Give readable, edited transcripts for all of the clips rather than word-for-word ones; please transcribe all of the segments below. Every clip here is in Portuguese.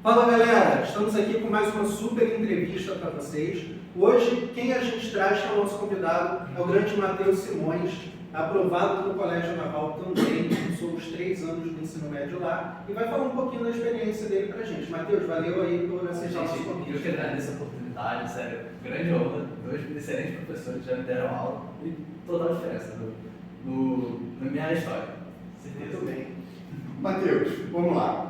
Fala galera, estamos aqui com mais uma super entrevista para vocês. Hoje, quem a gente traz que é o nosso convidado é o grande Matheus Simões, aprovado no Colégio Naval também, cursou os 3 anos do ensino médio lá e vai falar um pouquinho da experiência dele para a gente. Matheus, valeu aí por aceitar o nosso convite. Eu que agradeço a oportunidade, sério, grande honra, 2 excelentes professores já me deram aula e total diferença na minha história. Muito bem. Matheus, vamos lá.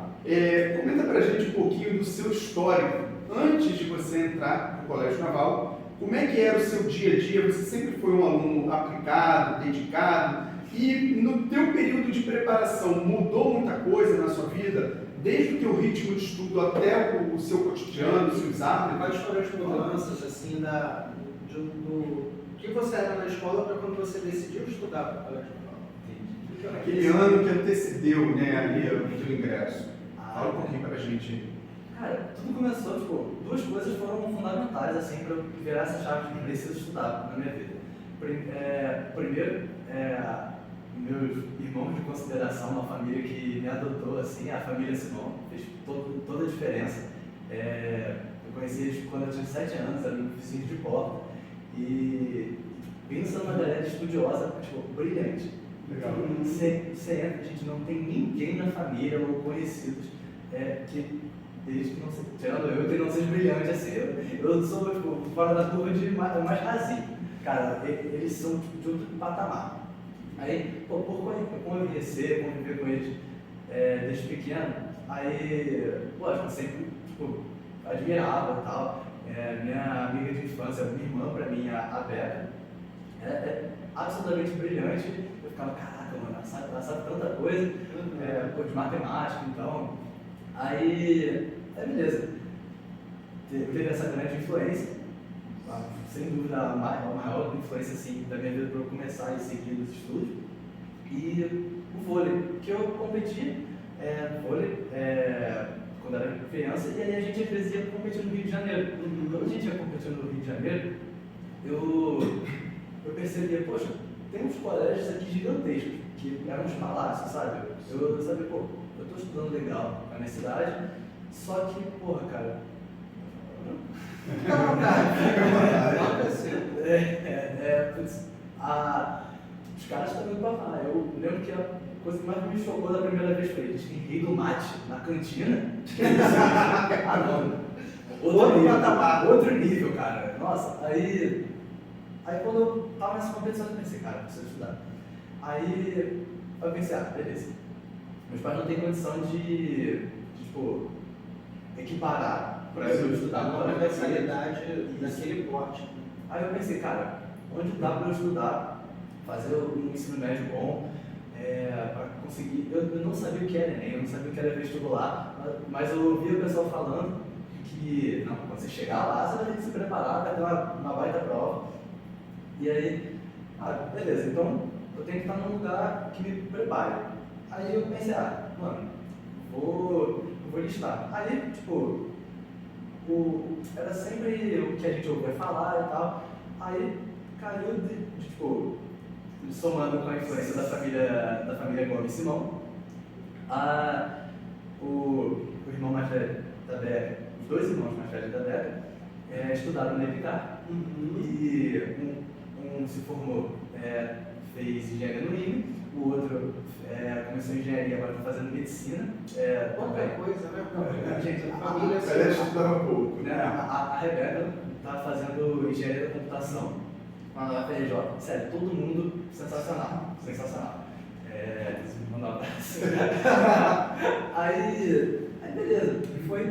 Comenta pra gente um pouquinho do seu histórico antes de você entrar no Colégio Naval. Como é que era o seu dia a dia? Você sempre foi um aluno aplicado, dedicado? E no teu período de preparação, mudou muita coisa na sua vida? Desde o teu ritmo de estudo até o seu cotidiano, os seus hábitos? Quais foram as mudanças assim, do que você era na escola para quando você decidiu estudar para o Colégio Naval? Aquele ano que antecedeu, né, ali o teu ingresso. Fala um pouquinho pra gente. Cara, tudo começou, tipo, 2 coisas foram fundamentais, assim, para eu virar essa chave de preciso estudar na minha vida. Primeiro, meus irmãos de consideração, uma família que me adotou, assim, a família Simão, fez toda a diferença. Eu conheci eles quando eu tinha 7 anos, era um vizinho de porta, e pensa numa galera estudiosa, tipo, brilhante. Legal. Você entra, a gente não tem ninguém na família ou conhecidos que, desde que não seja, tirando eu, que não seja brilhante assim. Eu sou, tipo, fora da curva de mais rasinho. Cara, eles são tipo, de outro patamar. Aí, pô, por conhecer, conviver com eles desde pequeno, aí, lógico, eu sempre, tipo, admirava e tal. Minha amiga de infância, minha irmã pra mim, a Beca, é absolutamente brilhante. Eu ficava, caraca, mano, ela sabe tanta coisa, de matemática, então. Aí, beleza. Teve essa grande influência, sem dúvida a maior influência assim, da minha vida para eu começar e seguir os estudos. E o vôlei, que eu competi vôlei quando era criança, e aí a gente às vezes ia competir no Rio de Janeiro. Quando a gente ia competir no Rio de Janeiro, eu percebia, poxa, tem uns colégios aqui gigantescos, que eram uns palácios, sabe? Eu sabia, pô, eu tô estudando legal na minha cidade, só que, porra, cara. Fica à vontade. Os caras estão indo pra lá. Eu lembro que a coisa que mais me chocou da primeira vez foi: eles têm rei do mate na cantina. Não. Outro patamar. Outro nível, cara. Nossa, aí quando eu tava nessa competição, eu pensei, cara, eu preciso estudar. Aí eu pensei, beleza. Meus pais não têm condição de tipo, equiparar para eu estudar Não na é universidade daquele porte. Aí eu pensei, cara, onde dá para eu estudar, fazer um ensino médio bom, para conseguir. Eu não sabia o que era Enem, eu não sabia o que era vestibular, mas eu ouvia o pessoal falando que, não, quando você chegar lá, você vai ter que se preparar, vai ter uma baita prova. E aí, beleza, então eu tenho que estar num lugar que me prepare. Aí eu pensei, mano, eu vou listar. Aí, tipo, era sempre o que a gente ouvia falar e tal. Aí caiu tipo, somando com a influência da família Gomes Simão, o irmão mais velho da Beca, os 2 irmãos mais velhos da Beca, estudaram no EPICAR. E um se formou, fez engenharia no IME, o outro começou engenharia, agora está fazendo medicina. Qualquer coisa, né? Não, gente, A família Ela estudava pouco, né? a Rebeca está fazendo engenharia da computação na UFRJ. Sério, todo mundo sensacional. Mandar um abraço. Aí beleza, foi.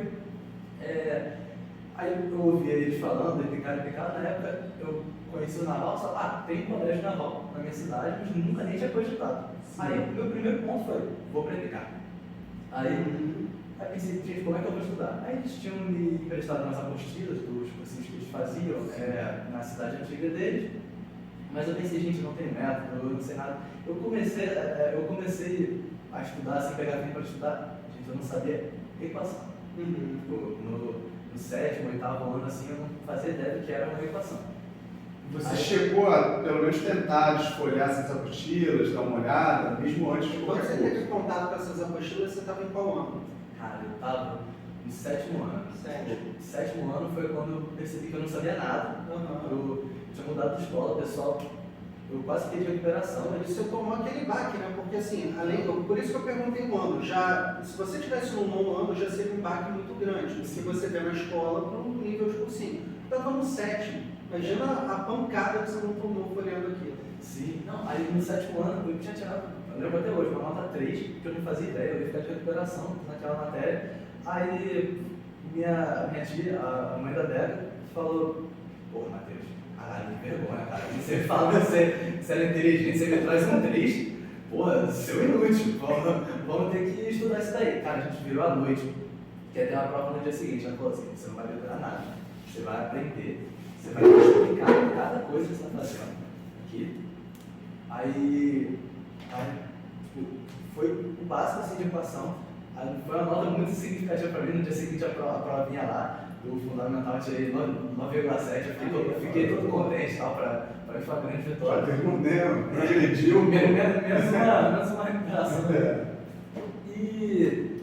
Aí eu ouvia eles falando, EPICAR, na época eu conheci o Naval, só tem um colégio naval na minha cidade, mas nunca nem tinha cogitado. Aí o meu primeiro ponto foi, vou para EPICAR. Aí pensei, gente, como é que eu vou estudar? Aí eles tinham me emprestado umas apostilas dos cursinhos que eles faziam na cidade antiga deles, mas eu pensei, gente, não tem método, eu não sei nada. Eu comecei a estudar, assim, pegar tempo para estudar, gente, eu não sabia equação. No 7º, 8º ano, assim, eu não fazia ideia do que era uma equação. Você chegou a, pelo menos, tentar desfolhar essas apostilas, dar uma olhada, mesmo antes de Quando qualquer você coisa? teve contato com essas apostilas, você estava em qual ano? Cara, eu tava no 7º ano. Sétimo ano foi quando eu percebi que eu não sabia nada. Eu tinha mudado de escola, pessoal. Eu quase pedi recuperação. Mas você tomou aquele baque, né? Porque assim, por isso que eu perguntei o ano. Se você tivesse no 9º ano, já seria um baque muito grande. Se você vê na escola para um nível de cursinho. Estava no 7º. Imagina a pancada que você não tomou folheando aquilo. Sim, não, aí no 7º ano eu tinha tirado, eu lembro até hoje, uma nota 3, que eu não fazia ideia, eu ia ficar de recuperação naquela matéria. Aí minha tia, a mãe da Débora, falou: pô, Matheus, caralho, que vergonha, cara. Você fala que você era inteligente, você me traz um 3, porra, seu inútil, vamos ter que estudar isso daí. Cara, a gente virou à noite, que ia ter uma prova no dia seguinte. Ela falou assim: você não vai decorar nada, você vai aprender, você vai explicar cada coisa que você está fazendo aqui. Aí tipo, foi o básico assim, de equação. Foi uma nota muito significativa para mim. No dia seguinte a prova vinha lá, do fundamental eu tirei 9,7, eu fiquei todo contente para mim foi uma grande vitória. Agrediu. Menos uma recuperação. E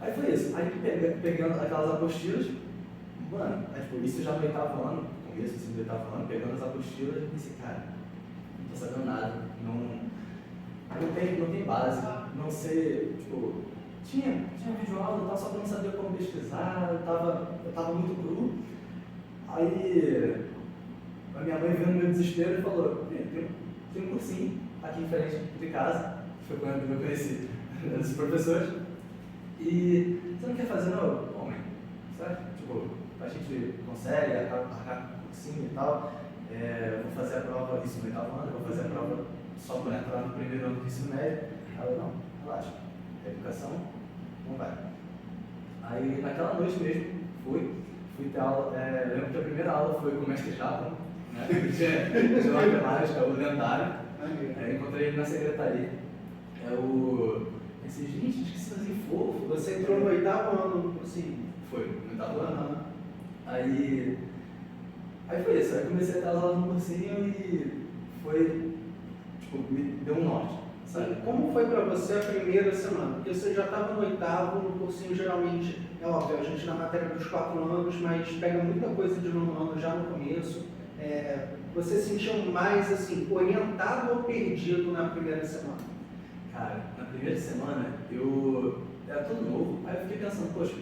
aí foi isso. Aí pegando aquelas apostilas, mano, isso já no 8º ano, começo assim, do 8º ano, pegando as apostilas, eu pensei, cara, não tô sabendo nada, não tem base, não sei, tipo, tinha videoaula e tal, só que eu não sabia como pesquisar, eu tava muito cru. Aí a minha mãe vendo meu desespero e falou: tem um cursinho aqui em frente de casa, que foi quando eu conheci os professores, e você não quer fazer não? Bom, mãe, sabe? Tipo, a gente consegue arcar cursinho e tal, vou fazer a prova, isso no 8º ano, vou fazer a prova só para entrar no 1º ano do ensino médio. Ela: não, relaxa, a educação não vai. Aí naquela noite mesmo, fui ter aula, lembro que a primeira aula foi com o mestre Japa, né? De matemática, o lendário. Encontrei ele na secretaria. Pensei, gente, esqueci de fazer fofo. Você entrou no 8º ano, assim? Foi, no 8º ano. Aí foi isso, aí comecei a ter as aulas no cursinho e foi, tipo, me deu um norte, sabe? Como foi para você a primeira semana? Porque você já estava no 8º, no cursinho geralmente, é óbvio, a gente na matéria dos 4 anos, mas pega muita coisa de 9º ano já no começo. Você se sentiu mais, assim, orientado ou perdido na primeira semana? Cara, na primeira semana eu era todo novo, aí eu fiquei pensando, poxa,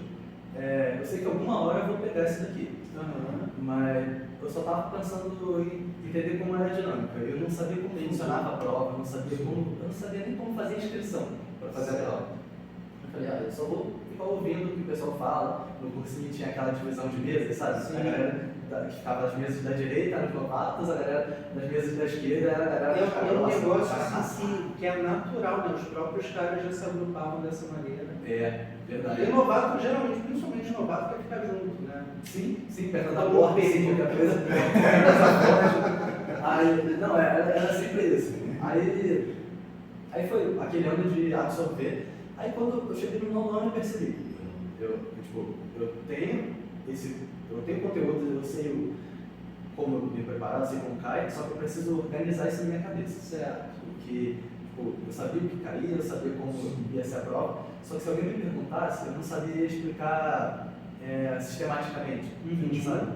eu sei que alguma hora eu vou pegar isso daqui. Mas eu só estava pensando em entender como era a dinâmica. Eu não sabia como funcionava a prova, eu não sabia nem como fazer a inscrição para fazer a prova. Eu falei: eu só vou ficar ouvindo o que o pessoal fala. No cursinho tinha aquela divisão de mesas, sabe? Sim. A galera que ficava das mesas da direita, nos novatos, a galera das mesas da esquerda era a galera que ficava um negócio assim, que é natural, né? Os próprios caras já se agrupavam dessa maneira. Verdade. E novato, geralmente, principalmente novato, quer ficar junto, né? Sim, perto da porta, assim, qualquer coisa. Aí, não, era sempre isso. Aí foi aquele ano de absorver. Aí quando eu cheguei no 9º ano, eu percebi: eu tenho conteúdo, eu sei como me preparar, eu sei como cai, só que eu preciso organizar isso na minha cabeça. Certo. Porque eu sabia o que caía, eu sabia como ia ser a prova, só que se alguém me perguntasse, eu não sabia explicar sistematicamente, sabe?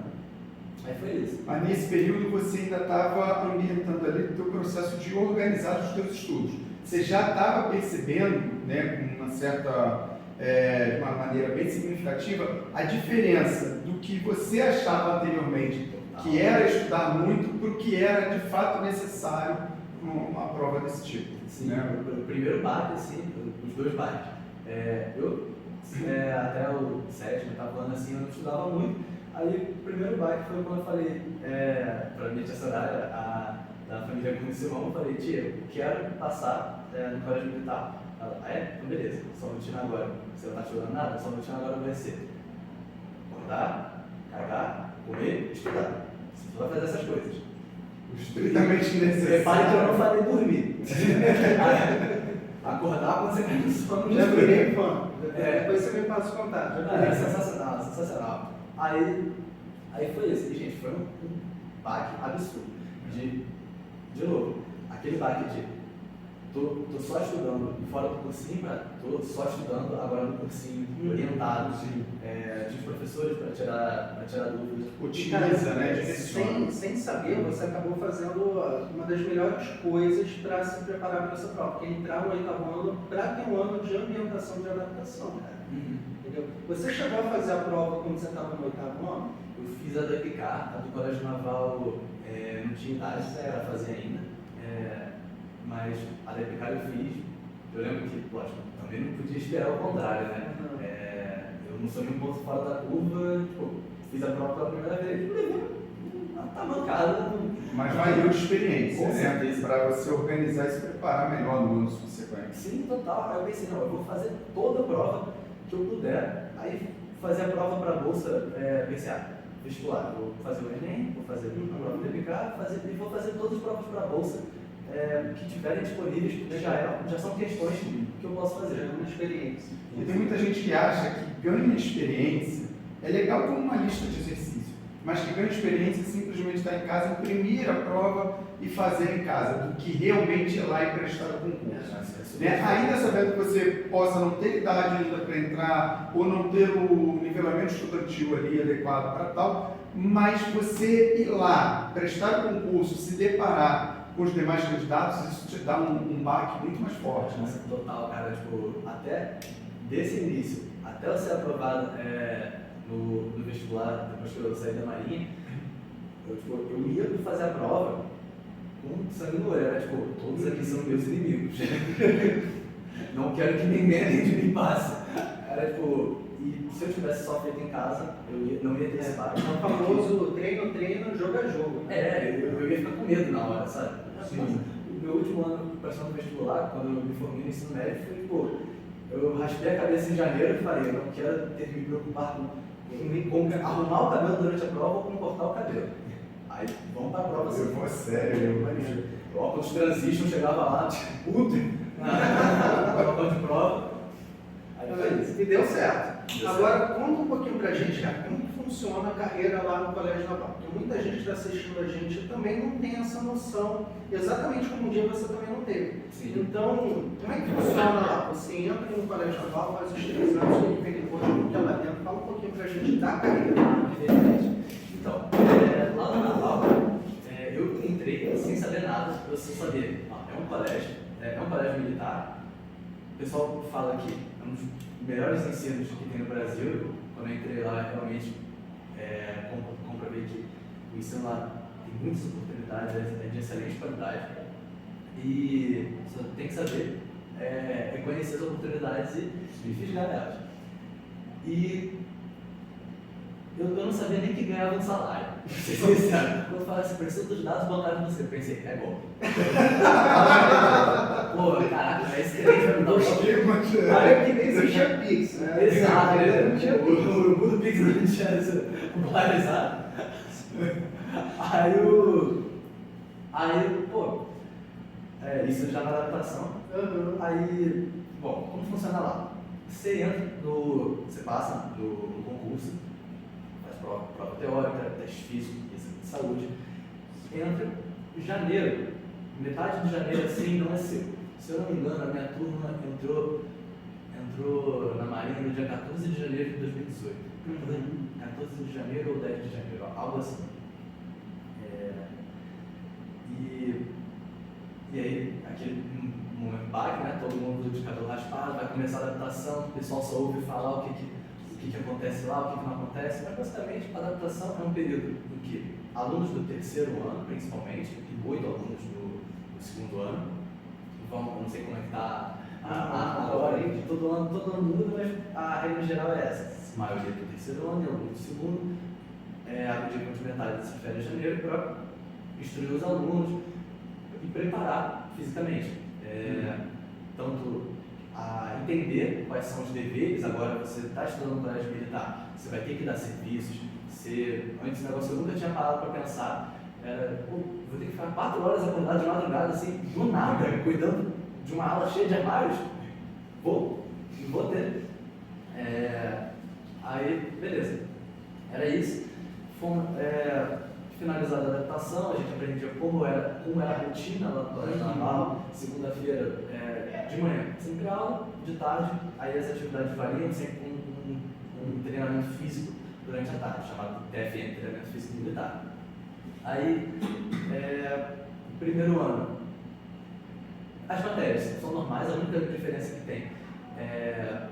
Aí foi isso. Mas nesse período você ainda estava ambientando ali o teu processo de organizar os teus estudos. Você já estava percebendo, né, com uma certa, de uma maneira bem significativa, a diferença do que você achava anteriormente, que era estudar muito, para o que era de fato necessário para uma prova desse tipo. Sim, né? O primeiro baque, assim, os dois baques. Até o 7º, 8º ano, assim, eu não estudava muito. Aí o primeiro baque foi quando eu falei para minha tia Soraya, da família Gomes Simão, eu falei: tia, eu quero passar no colégio militar. Ela: então beleza, só rotina agora. Você não está estudando nada, só rotina agora vai ser acordar, cagar, comer, estudar. Você vai fazer essas coisas. Estritamente necessário. Repare que eu não falei dormir. Acordar quando você cai no sono. Já virei fã. Depois você me passa o contato. Sensacional, sensacional. Aí foi isso. E, gente, foi um baque absurdo. De novo, aquele baque de tô só estudando fora do cursinho, tô só estudando agora no cursinho orientado, professores para tirar dúvidas. Otimiza, né? Sem saber, você acabou fazendo uma das melhores coisas para se preparar para essa prova, que é entrar no 8º ano para ter um ano de ambientação, de adaptação, cara. Entendeu? Você chegou a fazer a prova quando você estava no 8º ano? Eu fiz a da EPK, a do Colégio Naval não tinha idade para fazer ainda, mas a da EPK eu fiz. Eu lembro que, lógico, também não podia esperar o contrário, né? Eu não sou nem um ponto fora da curva, tipo, fiz a prova pela primeira vez, levei uma mancada. Mas valeu de experiência, Com né? certeza. Para você organizar e se preparar melhor no ano subsequente. Sim, total. Aí eu pensei, não, eu vou fazer toda a prova que eu puder. Aí fazer a prova para a bolsa, pensei, vestibular, vou fazer o Enem, vou fazer a prova do EPK, e vou fazer todas as provas para a bolsa que tiverem disponíveis, porque já são questões que eu posso fazer. É uma experiência. E tem muita gente que acha que ganha experiência é legal como uma lista de exercício, mas que ganha experiência é simplesmente estar em casa, imprimir a prova e fazer em casa, do que realmente ir lá e prestar o concurso. Ainda sabendo que você possa não ter idade ainda para entrar, ou não ter o nivelamento estudantil ali adequado para tal, mas você ir lá, prestar o concurso, se deparar com os demais candidatos, isso te dá um baque muito mais forte, né? Total, cara, tipo, até desse início, até eu ser aprovado no vestibular, depois que eu saí da Marinha, eu ia fazer a prova com sangue no olho, era tipo, todos aqui são meus inimigos. Não quero que ninguém de mim passe. Era tipo, e se eu tivesse só feito em casa, não ia ter esse baque. É o famoso treino, jogo a jogo. Eu ia ficar com medo na hora, sabe? Sim. O meu último ano prestando vestibular, quando eu me formei no ensino médio, foi, pô, eu raspei a cabeça em janeiro e falei, eu não quero ter que me preocupar com arrumar o cabelo durante a prova ou com cortar o cabelo. Aí, vamos pra prova assim. Eu vou sério, Quando os transitions chegava lá, tipo, puto, na prova de prova. Aí foi isso. E deu certo. Deu Agora, conta um pouquinho pra gente, cara, como que funciona a carreira lá no Colégio Naval. Porque muita gente que está assistindo a gente também não tem essa noção, exatamente como um dia você também não teve. Sim. Então, como é que funciona lá? Você entra no Colégio Naval, faz os 3 anos, o que vem depois, como que é lá dentro? Fala um pouquinho pra gente da carreira. Então, lá no Naval, eu entrei sem saber nada, eu sem saber, é um colégio militar. O pessoal fala que é um dos melhores ensinos que tem no Brasil. Quando eu entrei lá, realmente comprovei que o ensino lá tem muitas oportunidades, é de excelente qualidade. E só tem que saber reconhecer as oportunidades e fisgar elas. E eu não sabia nem que ganhava um salário, pra ser sincero. Quando eu falava assim, preciso dos dados, botaram você. Eu pensei, é bom. Pô, caraca, esse trem vai me dar um esquema. Cara, que nem existia Pix, né? Exato, Não tinha o mundo Pix não tinha isso popularizado. Aí, pô, isso já na adaptação. Aí, bom, como funciona lá? Você passa no concurso, faz prova teórica, teste físico, exame de saúde, entra em janeiro, metade de janeiro assim não é seu. Se eu não me engano, a minha turma entrou na Marinha no dia 14 de janeiro de 2018. 14 de janeiro ou 10 de janeiro, algo assim. E aí, aquele momento baque, né? Todo mundo de cabelo raspado, vai começar a adaptação, o pessoal só ouve falar o que acontece lá, o que não acontece. Mas basicamente, a adaptação é um período em que alunos do 3º ano, principalmente, e 8 alunos do 2º ano, eu não sei como é que está agora, aí, todo ano muda, mas a regra geral é essa. A maioria do 3º ano e alunos do 2º, abre dia complementar dessas férias de janeiro para instruir os alunos e preparar fisicamente. Tanto a entender quais são os deveres. Agora você está estudando no colégio militar, você vai ter que dar serviços. Antes, um negócio que eu nunca tinha parado para pensar era, vou ter que ficar 4 horas acordado de madrugada, assim, do nada, cuidando de uma ala cheia de armários. Não vou ter. Aí, beleza. Era isso. Finalizada a adaptação, a gente aprendia como era a rotina lá no colégio naval. Segunda-feira de manhã, sempre aula, de tarde, aí as atividades variam, sempre um treinamento físico durante a tarde, chamado TFM, Treinamento Físico Militar. Aí, no primeiro ano, as matérias são normais, a única diferença que tem,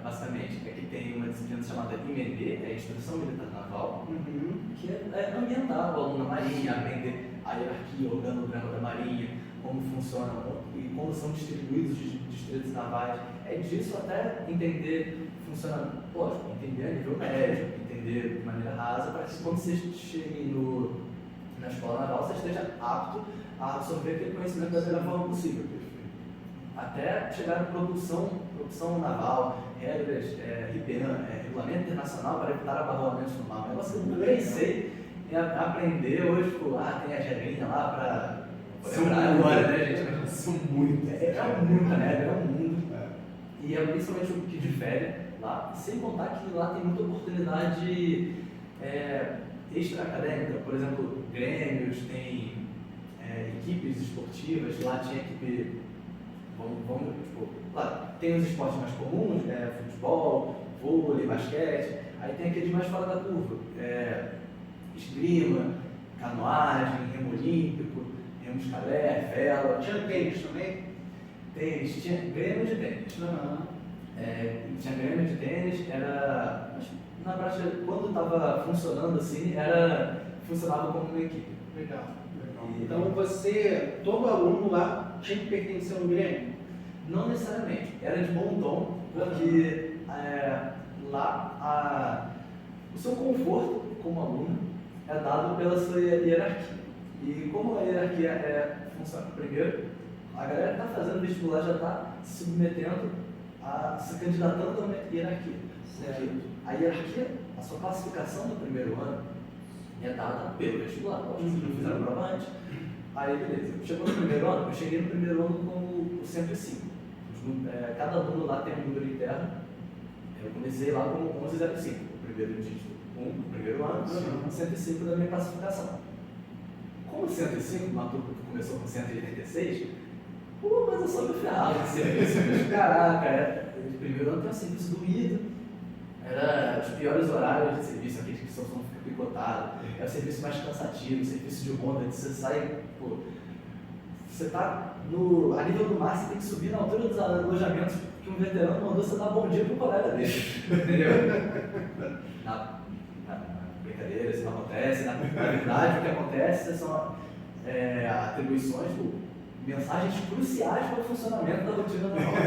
basicamente, é que tem uma disciplina chamada IMD, Instrução Militar Naval, que é ambientar o aluno na Marinha, aprender a hierarquia, o organograma da Marinha, como funciona e como são distribuídos os distritos navais. É disso até entender funciona, lógico, entender a nível médio, entender de maneira rasa, para que quando você chegue na escola naval, você esteja apto a absorver aquele conhecimento da melhor forma possível. Até chegar na produção naval, regras, regulamento internacional para evitar abarroamentos no mar. Um negócio que eu nunca pensei em aprender hoje, tipo, tem a regrinha lá para lembrar agora, né, gente? São muitas. É muita regra, é um mundo. E é principalmente o que difere lá, sem contar que lá tem muita oportunidade extra-acadêmica. Por exemplo, grêmios, tem equipes esportivas, lá tinha equipe. Lá tem os esportes mais comuns, futebol, vôlei, basquete, aí tem aqueles mais fora da curva, esgrima, canoagem, remo olímpico, remo escalé, vela. Tinha tênis também? Tênis, tinha grêmio de tênis. Tinha grêmio de tênis, mas na prática, quando estava funcionando assim, funcionava como uma equipe. Legal. Então todo aluno lá tinha que pertencer a um grêmio? Não necessariamente, era de bom tom, porque lá o seu conforto como aluno é dado pela sua hierarquia. E como a hierarquia funciona? Primeiro, a galera que está fazendo vestibular já está se submetendo se candidatando a uma hierarquia. Porque a hierarquia, a sua classificação no primeiro ano é dada pelo vestibular. Vocês não fizeram a prova antes. Aí, beleza. Chegou no primeiro ano, eu cheguei no primeiro ano com o 105. Cada aluno lá tem um número interno. Eu comecei lá como 1105, o primeiro dígito. No primeiro ano, 105 da minha classificação. Como 105, uma turma que começou com 186, mas eu sou meu ferrado de serviço. Caraca, de primeiro ano tem um serviço doído. Era os piores horários de serviço, aqueles que só fica picotado. É o serviço mais cansativo, o serviço de ronda, que você sai, você tá a nível do mar, você tem que subir na altura dos alojamentos que um veterano mandou você dar bom dia pro colega dele. Entendeu? Na brincadeira, isso não acontece. Na verdade, o que acontece são atribuições, mensagens cruciais para o funcionamento da rotina da aula.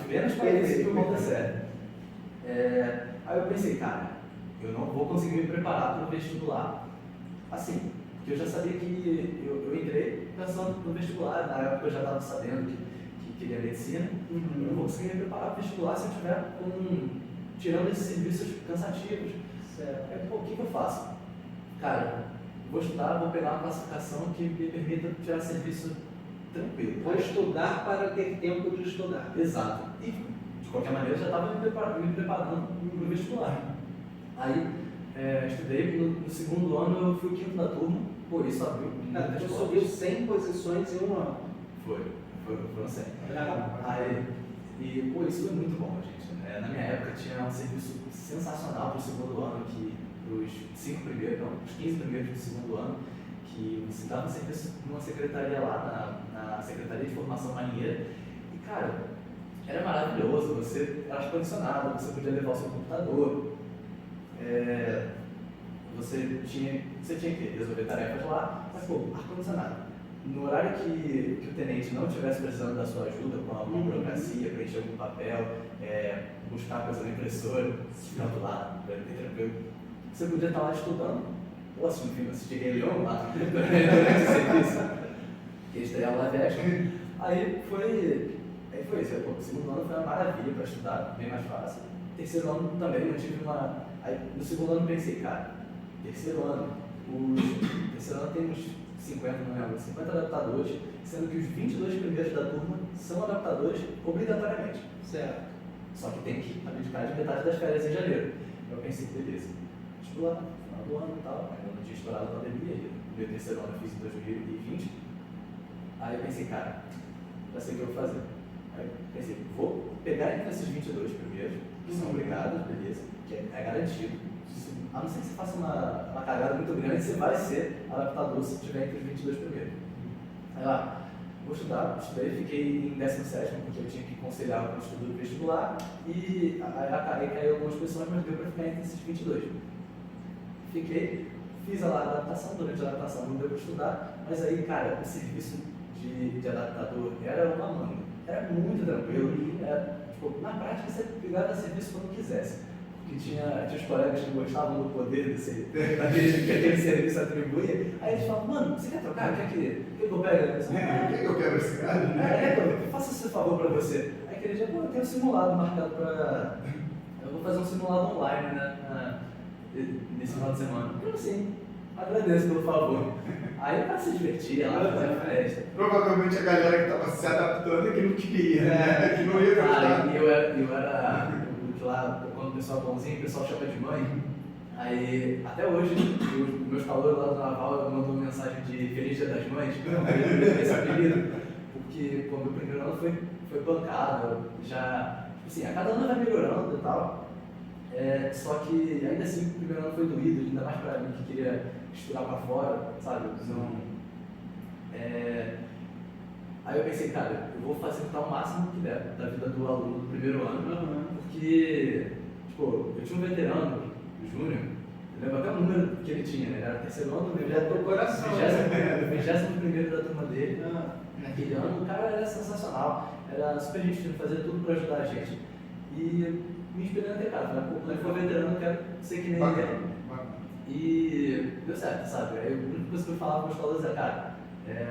Apenas para isso que o mundo é sério. Aí eu pensei, cara, eu não vou conseguir me preparar para o vestibular assim, porque eu já sabia que eu entrei pensando no vestibular, na época eu já estava sabendo que queria medicina, eu não vou conseguir me preparar para o vestibular se eu estiver tirando esses serviços cansativos. Aí, o que eu faço? Cara, vou estudar, vou pegar uma classificação que me permita tirar serviço tranquilo. Vou estudar para ter tempo de estudar. Exato. E, de qualquer maneira, eu já estava me preparando para o vestibular. Aí, estudei, no segundo ano eu fui o quinto da turma, por isso abriu. Tu subiu 100 posições em um ano. Foram 100. Bravo. Aí, isso foi muito bom, gente. Na minha época tinha um serviço sensacional para o segundo ano, que os 15 primeiros do segundo ano, que você dava um serviço numa secretaria lá, na Secretaria de Formação Marinheira, e cara, era maravilhoso, você era ar-condicionado, você podia levar o seu computador, você tinha que resolver tarefas lá, mas ar-condicionado. No horário que o tenente não estivesse precisando da sua ajuda com alguma burocracia, preencher algum papel, buscar coisa na impressora, ficando lá, tranquilo, você podia estar lá estudando, ou assistir Rei Leão lá, durante esse serviço, que estreava live action. Aí foi isso. O segundo ano foi uma maravilha para estudar, bem mais fácil. Terceiro ano também eu tive uma. Aí, no segundo ano pensei, cara, terceiro ano tem uns 50, não lembro, 50 adaptadores, sendo que os 22 primeiros da turma são adaptadores obrigatoriamente. Certo. Só que tem que abdicar de metade das férias em janeiro. Eu pensei, beleza, estudar no final do ano e tal, ainda não tinha estourado a pandemia, no meu terceiro ano eu fiz em 2020. Aí eu pensei, cara, já sei o que eu vou fazer. Aí eu pensei, vou pegar entre esses 22 primeiros, que são obrigados, beleza, que é garantido. a não ser que você faça uma cagada muito grande, você vai ser adaptador se tiver entre os 22 primeiros. Aí lá, vou estudar, estudei, fiquei em 17º, porque eu tinha que conciliar com o estudo do vestibular, e aí caiu algumas posições, mas deu para ficar entre esses 22. Fiquei, fiz a adaptação, durante a adaptação não deu para estudar, mas aí, cara, o serviço de adaptador era uma manga, era muito tranquilo, tipo, na prática você pegava serviço quando quisesse. Que tinha os colegas que gostavam do poder daquele serviço atribuía, aí eles falavam, mano, você quer trocar? Quer que eu pegue? Quer que eu quero esse cara, né? Faça esse favor pra você. Aí aquele dia, eu tenho um simulado marcado pra... Eu vou fazer um simulado online, né, nesse final de semana. Eu assim, agradeço pelo favor. Aí o cara se divertia lá, fazia festa. Provavelmente a galera que estava se adaptando é que não queria, né? Que não ia gostar. E eu era lá, quando o pessoal é bonzinho, o pessoal chama de mãe. Aí, até hoje, os meus calouros lá do Naval mandam mensagem de Feliz Dia das Mães, esse apelido, porque quando o primeiro ano foi pancada, já, tipo assim, a cada ano vai melhorando e tal. Só que ainda assim o primeiro ano foi doído, ainda mais pra mim que queria estudar pra fora, sabe? Aí eu pensei, cara, eu vou facilitar o máximo que der da vida do aluno do primeiro ano, porque, tipo, eu tinha um veterano, o Júnior, eu lembro até o número que ele tinha, né? Ele era terceiro ano, ele era do coração, 21º da turma dele. Naquele ano, o cara era sensacional, era super gente fina, fazia tudo pra ajudar a gente. E me inspirei até cara, falei, pô, quando ele for veterano, eu quero ser que nem ele. E deu certo, sabe? Aí a única coisa que eu falava para os colegas é, cara,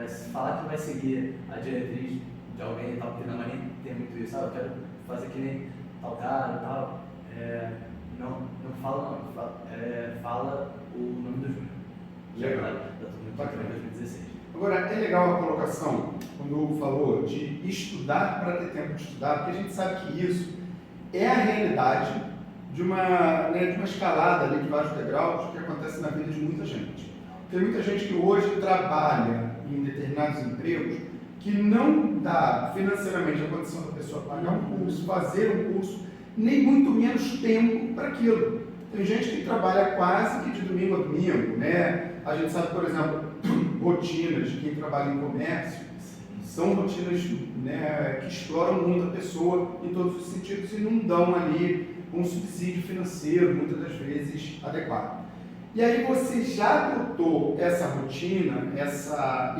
se falar que vai seguir a diretriz de alguém e tal, porque na marinha tem muito isso, eu quero fazer que nem tal cara e tal, não fala não, fala o nome do Júnior. Legal. Da turma de 2016. Agora, é legal a colocação, quando o Hugo falou de estudar para ter tempo de estudar, porque a gente sabe que isso é a realidade de uma escalada ali de vários degraus que acontece na vida de muita gente. Tem muita gente que hoje trabalha em determinados empregos que não dá financeiramente a condição da pessoa pagar um curso, fazer um curso, nem muito menos tempo para aquilo. Tem gente que trabalha quase que de domingo a domingo, né? A gente sabe, por exemplo, rotinas de quem trabalha em comércio, são rotinas, né, que exploram muito a pessoa em todos os sentidos e não dão ali um subsídio financeiro, muitas das vezes, adequado. E aí você já adotou essa rotina,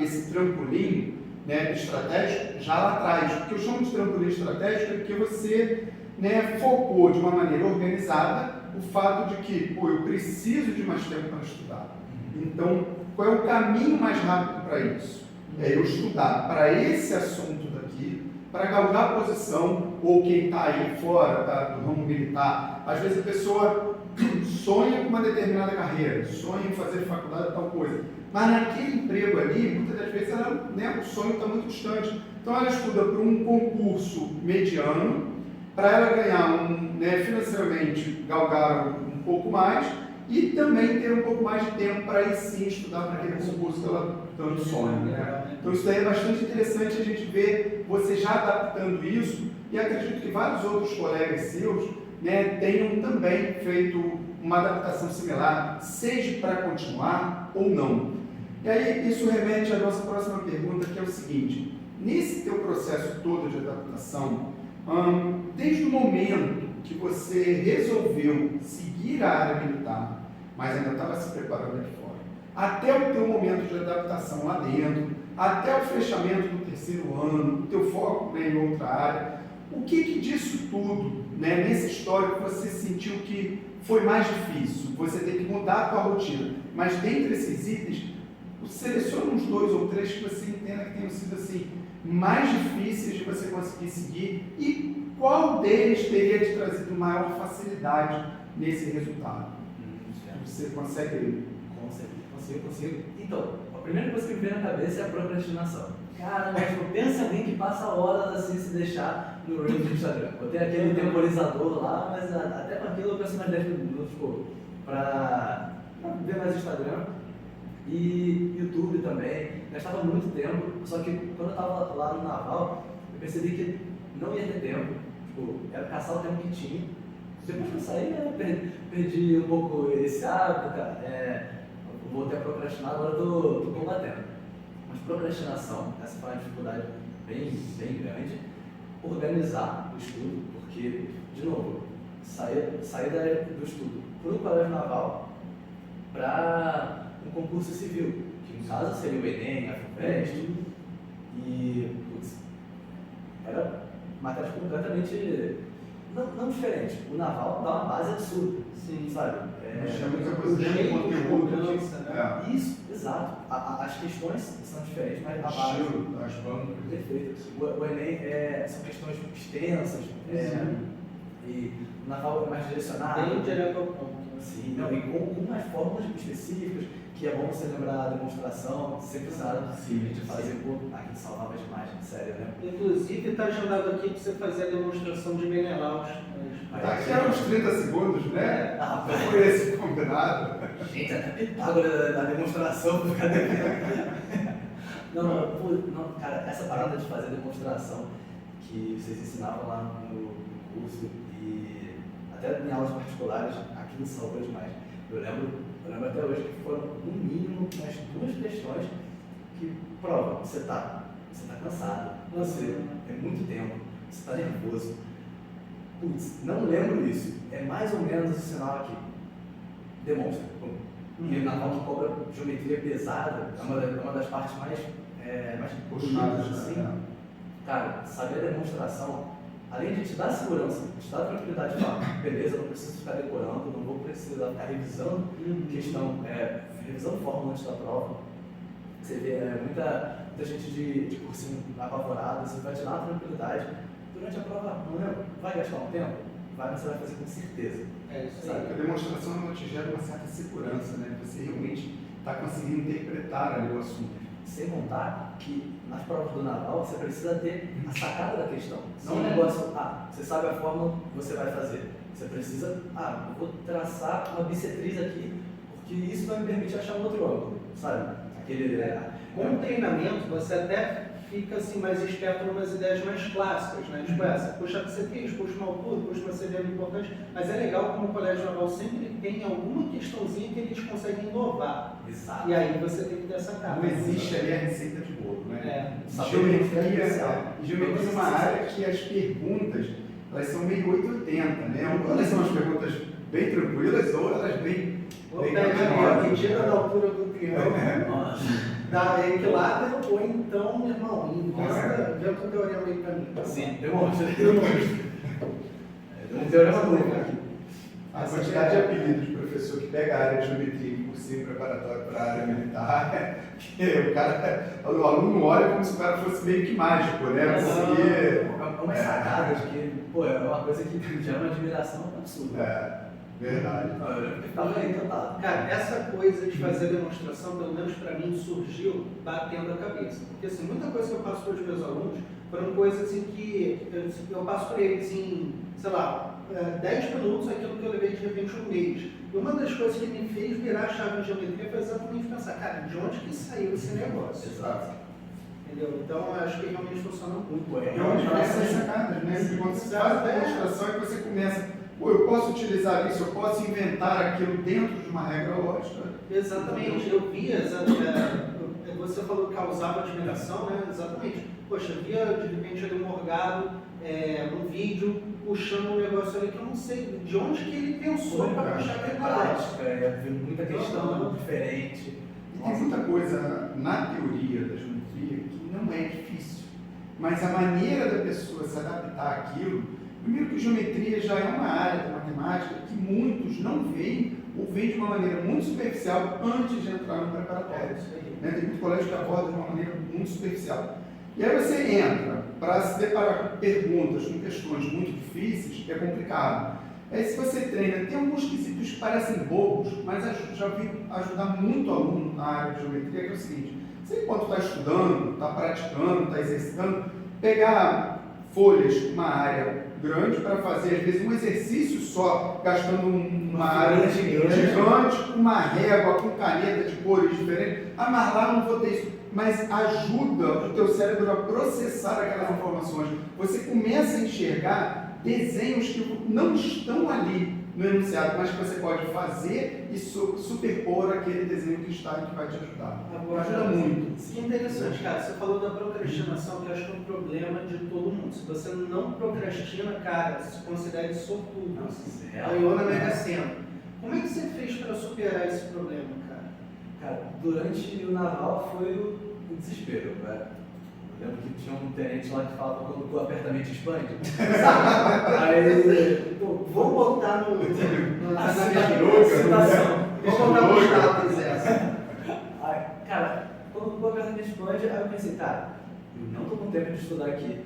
esse trampolim, né, estratégico já lá atrás. O que eu chamo de trampolim estratégico é porque você, né, focou de uma maneira organizada o fato de que, pô, eu preciso de mais tempo para estudar. Então, qual é o caminho mais rápido para isso? É eu estudar para esse assunto daqui, para galgar a posição, ou quem está aí fora do ramo militar. Às vezes a pessoa sonha com uma determinada carreira, sonha em fazer faculdade tal coisa, mas naquele emprego ali, muitas das vezes ela, né, o sonho está muito distante. Então ela estuda para um concurso mediano, para ela ganhar né, financeiramente galgar um pouco mais e também ter um pouco mais de tempo para aí sim estudar para aquele concurso que ela tanto sonha. Né? Então isso daí é bastante interessante a gente ver você já adaptando isso, e acredito que vários outros colegas seus, né, tenham também feito uma adaptação similar, seja para continuar ou não. E aí isso remete à nossa próxima pergunta, que é o seguinte: nesse teu processo todo de adaptação, desde o momento que você resolveu seguir a área militar, mas ainda estava se preparando aqui fora, até o teu momento de adaptação lá dentro, até o fechamento do terceiro ano, o teu foco, né, em outra área, o que disso tudo, né, nessa história, você sentiu que foi mais difícil? Você tem que mudar a tua rotina, mas dentre esses itens, seleciona uns 2 ou 3 que você entenda que tenham sido assim, mais difíceis de você conseguir seguir, e qual deles teria te trazido maior facilidade nesse resultado? Você consegue? Consigo. Então, a primeira coisa que me vem na cabeça é a procrastinação. Cara, mas pensa alguém que passa horas assim se deixar no Reels do Instagram. Eu tenho aquele temporizador lá, mas até com aquilo eu penso mais 10 minutos, pô, pra ver mais Instagram. E YouTube também, gastava muito tempo, só que quando eu estava lá no Naval, eu percebi que não ia ter tempo, tipo, era caçar o tempo que tinha, Depois que eu saí, perdi um pouco esse hábito, cara. Voltei a procrastinar, agora eu tô combatendo. Mas procrastinação, essa foi uma dificuldade bem grande. Organizar o estudo, porque, de novo, sair do estudo para o colégio naval para um concurso civil, que no caso seria o Enem, a FUVEST, e putz, era matérias completamente não diferente. O naval dá uma base absurda, Sim. sabe? Chama muita coisa dentro do conteúdo. Né? Isso, exato. As questões são diferentes, mas a base. Estilo, as bancas. Perfeito. O Enem são questões extensas, e o naval é mais direcionado. Bem direto ao ponto. Sim, não, e com umas fórmulas específicas, que é bom você lembrar a demonstração, sempre precisava de fazer, aqui salvava demais, sério, né? Inclusive, está agendado aqui para você fazer a demonstração de Menelaus. Daqui a uns 30 segundos, né? Ah, Foi esse combinado. gente, até Pitágoras da demonstração, por ficar não, cara, essa parada de fazer demonstração que vocês ensinavam lá no curso e até em aulas particulares, aquilo salvou demais. Eu lembro até hoje que foram, no mínimo, umas 2 questões que provam, você tá cansado, é muito tempo, você está nervoso. Putz, não lembro isso. É mais ou menos o sinal aqui. Demonstra. E o naval que cobra geometria pesada é uma das partes mais puxadas, assim. né? Cara, saber a demonstração, além de te dar segurança, te dar tranquilidade de falar, beleza, eu não preciso ficar decorando, não vou precisar ficar revisando questão, revisando fórmula antes da prova. Você vê muita gente de cursinho apavorada, você vai te dar uma tranquilidade. Durante a prova, não lembro, vai gastar um tempo? Vai, mas você vai fazer com certeza. É isso Sabe, aí. a demonstração ela te gera uma certa segurança, né? Você realmente está conseguindo interpretar ali o assunto. Sem contar que nas provas do naval você precisa ter a sacada da questão. Não Sim. um negócio, você sabe a fórmula que você vai fazer. Você precisa, eu vou traçar uma bissetriz aqui, porque isso vai me permitir achar um outro ângulo, sabe? Com o treinamento, você até fica assim, mais esperto em umas ideias mais clássicas, né? Tipo essa, puxa bissetriz, puxa uma altura, puxa uma severa importante, mas é legal como o Colégio Naval sempre tem alguma questãozinha que eles conseguem inovar. Exato. E aí você tem que ter essa cara. Não existe ali a receita de bolo, né? Geometria é uma área que as perguntas elas são meio 880, né? Ou elas são as perguntas bem tranquilas ou elas bem a medida da altura do triângulo, da equilátero, ou então, meu irmão, inventa um teorema aí pra mim. Sim, demonstra. Um teorema novo aqui. A quantidade de apelidos de professor que pega a área de geometria e cursinho preparatório para a área militar, o aluno olha como se o cara fosse meio que mágico, né? É uma sacada de que, é uma coisa que gera uma admiração absurda. Verdade. Eu ficava encantado. Cara, essa coisa de fazer demonstração, pelo menos para mim, surgiu batendo a cabeça. Porque assim, muita coisa que eu passo para os meus alunos foram coisas em que eu passo para eles em, sei lá, 10 minutos aquilo que eu levei de repente um mês. E uma das coisas que me fez virar a chave de geometria foi exatamente pensar, cara, de onde que saiu esse negócio? Exato. Entendeu? Então, acho que realmente funciona muito bem. É onde vem essas sacadas, né? Porque quando você faz a demonstração e você começa... eu posso utilizar isso, eu posso inventar aquilo dentro de uma regra lógica. Exatamente, eu via, você falou que causava admiração, né? Exatamente. Poxa, eu via de repente ali um Morgado num vídeo puxando um negócio ali que eu não sei de onde que ele pensou para puxar aquele negócio. Muita questão diferente. E tem muita coisa na teoria da geometria que não é difícil, mas a maneira da pessoa se adaptar àquilo. Primeiro que geometria já é uma área da matemática que muitos não veem ou veem de uma maneira muito superficial antes de entrar no preparatório. Tem muito colégio que aborda de uma maneira muito superficial. E aí você entra para se deparar com perguntas, com questões muito difíceis, é complicado. Aí se você treina, tem alguns quesitos que parecem bobos, mas já vi ajudar muito aluno na área de geometria, que é o seguinte, você enquanto está estudando, está praticando, está exercitando, pegar folhas, uma área grande para fazer, às vezes, um exercício só, gastando uma área gigante, com uma régua, com caneta de cores diferentes. Mas lá não vou ter isso. Mas ajuda o teu cérebro a processar aquelas informações. Você começa a enxergar desenhos que não estão ali no enunciado, mas que você pode fazer e superpor aquele desenho que está e que vai te ajudar. Agora, Ajuda muito. Que interessante, cara. Você falou da procrastinação, que eu acho que é um problema de todo mundo. Se você não procrastina, cara, se considere sortudo. Ganhou na Mega Sena. Como é que você fez para superar esse problema, cara? Cara, durante o naval foi o desespero, cara. Eu lembro que tinha um tenente lá que falava quando tu aperta a mente expande. Aí, pô, Vou botar na minha citação. Vou botar no status essa. Aí, cara, quando tu aperta a mente expande, aí eu pensei, cara, eu não tô com tempo de estudar aqui.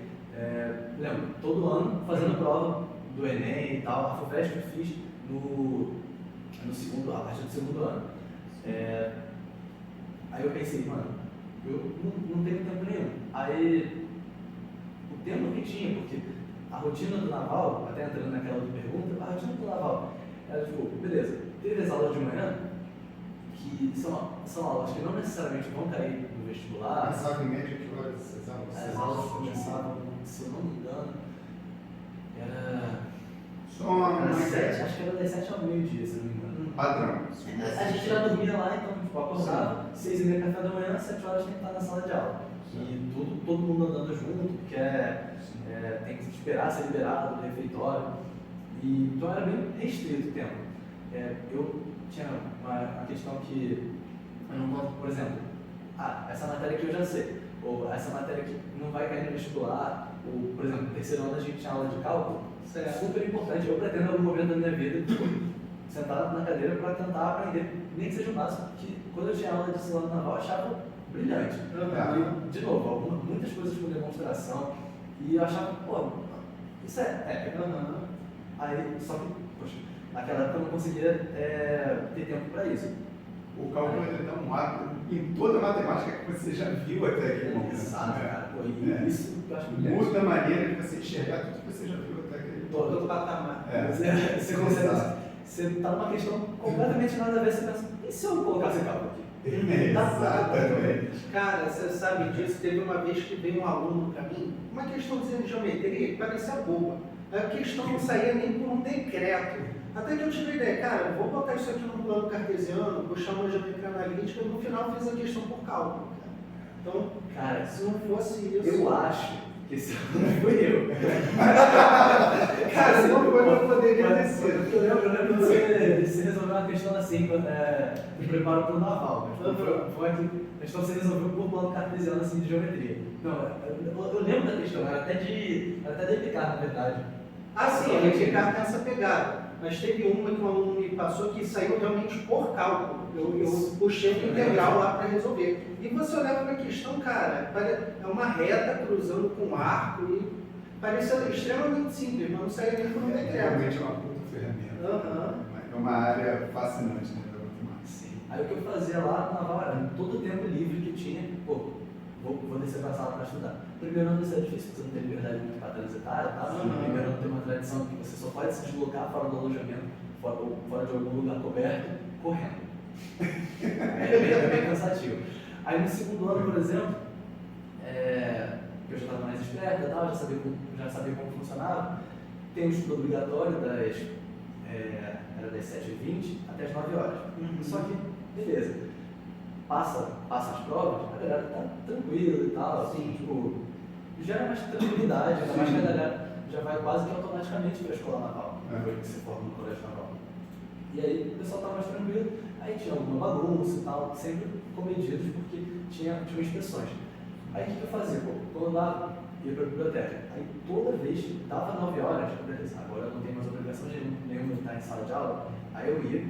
Lembro, todo ano fazendo prova do Enem e tal, a FUVEST eu fiz no segundo, a partir do segundo ano. Aí eu pensei, mano, eu não tenho tempo nenhum. Aí, o tempo que tinha, porque a rotina do naval, até entrando naquela outra pergunta, a rotina do naval era tipo, beleza, teve as aulas de manhã, que são aulas que não necessariamente vão cair no vestibular. Começava em média que horas essas aulas? As aulas começavam, se eu não me engano, era 7, acho que era das 7 ao meio-dia, se eu não me engano. Padrão. A gente já dormia lá, então tipo, acordava, 6h30 café da manhã, 7 horas tem que estar na sala de aula. E todo mundo andando junto, porque tem que esperar ser liberado do refeitório. Então era bem restrito o tempo. Eu tinha uma questão que eu não gosto, por exemplo, essa matéria que eu já sei, ou essa matéria que não vai cair no vestibular, ou, por exemplo, no terceiro ano a gente tinha aula de cálculo, isso é super importante. Eu pretendo, em algum momento da minha vida, sentar na cadeira para tentar aprender, nem que seja o básico, porque quando eu tinha aula de celular naval, eu achava brilhante. De novo, muitas coisas com demonstração, e eu achava, pô, isso é épico. Aí, só que, poxa, naquela época eu não conseguia ter tempo para isso. O cálculo é tão rápido em toda a matemática que você já viu até aquele momento. Exato, cara. Pô, e isso eu acho brilhante. Muda a maneira de você enxergar tudo que você já viu até aquele momento. Todo patamar. Você consegue. Você está numa questão completamente nada a ver, você pensa, e se eu colocasse cálculo aqui? Exatamente. Cara, você sabe disso, teve uma vez que veio um aluno para mim, uma questãozinha de geometria que parecia boba. A questão não saía nem por um decreto. Até que eu tive a ideia, cara, vou botar isso aqui no plano cartesiano, puxar uma geometria analítica, e no final fiz a questão por cálculo. Então, cara, se não fosse isso... Eu acho que esse aluno fui eu. Cara, se não foi, eu poderia ter sido. Eu lembro que você resolveu uma questão assim, no preparo para o naval. Foi aqui, a questão você resolveu por plano cartesiano assim, de geometria. Não, eu lembro da questão, era até de aplicar, na verdade. Sim, a replicar tem essa pegada. Mas teve uma que um aluno me passou que saiu realmente por cálculo. Eu puxei o integral lá para resolver. E você olhava para a questão, cara, é uma reta cruzando com um arco e parecia extremamente simples, mas não saía nem por um decreto. Realmente é uma puta ferramenta. É uma área fascinante, né, da matemática. Sim. Aí o que eu fazia lá no naval era, todo o tempo livre que tinha, vou descer para a sala para estudar. Primeiro ano isso é difícil, você não tem liberdade muito para transitar e tal. Primeiro ano tem uma tradição que você só pode se deslocar fora do alojamento, fora de algum lugar coberto, correndo. É bem cansativo. Aí no segundo ano, por exemplo, que eu já estava mais esperto e tal, já sabia como funcionava, tem um estudo obrigatório era das 7h20 até as 9 horas. Só que, beleza, passa as provas, a galera tá tranquila e tal, assim, tipo, gera mais tranquilidade, ainda mais que a galera já vai quase que automaticamente para a escola naval, depois que se forma no colégio naval. E aí o pessoal estava mais tranquilo, aí tinha alguma bagunça e tal, sempre comedidos porque tinha inspeções. Aí o que eu fazia? Quando eu ia para a biblioteca, aí toda vez que dava 9 horas, beleza, agora eu não tenho mais obrigação nenhuma de estar em sala de aula, aí eu ia,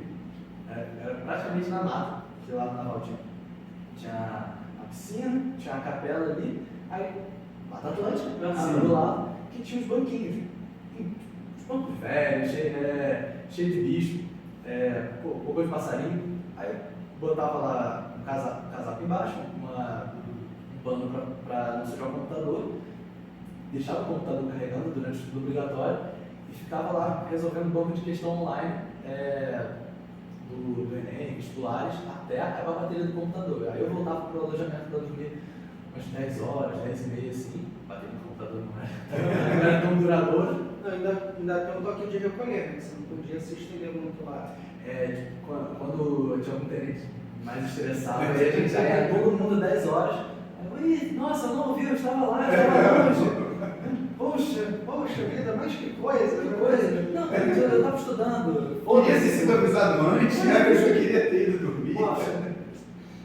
era praticamente na mata, que lá no naval tinha a piscina, tinha a capela ali, aí Mata Atlântica, do lado, que tinha os banquinhos, os bancos velhos, cheio de bicho, pouco de passarinho, aí botava lá um casaco embaixo, um pano para não sujar o computador, deixava o computador carregando durante o estudo obrigatório e ficava lá resolvendo banco de questão online do Enem, vestibulares, até acabar a bateria do computador. Aí eu voltava para o alojamento para dormir umas 10 horas, 10h30 assim, bater no computador não era tão duradouro. Não, ainda tem um toque de recolher, né? Você não podia se estender muito lá. Quando tinha algum tenente mais estressado, aí a gente já ia todo mundo 10 horas. Aí, nossa, eu não ouvi, eu estava lá, eu estava longe. Poxa vida, mas que coisa, Que né? coisa. Não, eu estava estudando. Podia ter sido avisado antes, né? Eu já queria ter ido dormir. Poxa,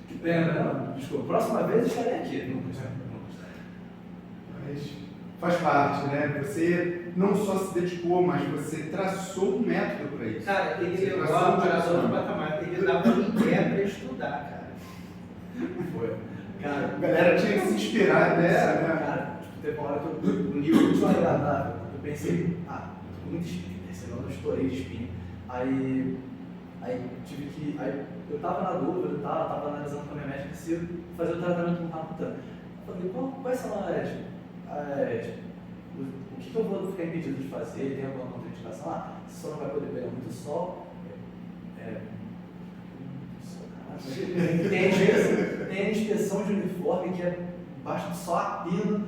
que pena, não. Desculpa, próxima vez eu estarei aqui. Não estarei. Mas faz parte, né? Você não só se dedicou, mas você traçou um método para isso. Cara, ele Você levou traçou a um parada de direcionamento. patamar, ele dava ideia para estudar, cara. Foi. Cara, A galera tinha que se inspirar, né? Cara, tipo, teve uma hora que o nível muito agradável. Eu pensei, tô com muita espinha, senão eu não estourei de espinha. Aí tive que. Aí eu tava na dúvida e tal, tava analisando com a minha médica se eu fazer o tratamento com Rakutan. Eu falei, quais são o que eu vou ficar impedido de fazer? Tem alguma contraindicação? Você só não vai poder pegar muito sol. Tem a inspeção de uniforme que é baixo de sol a pino,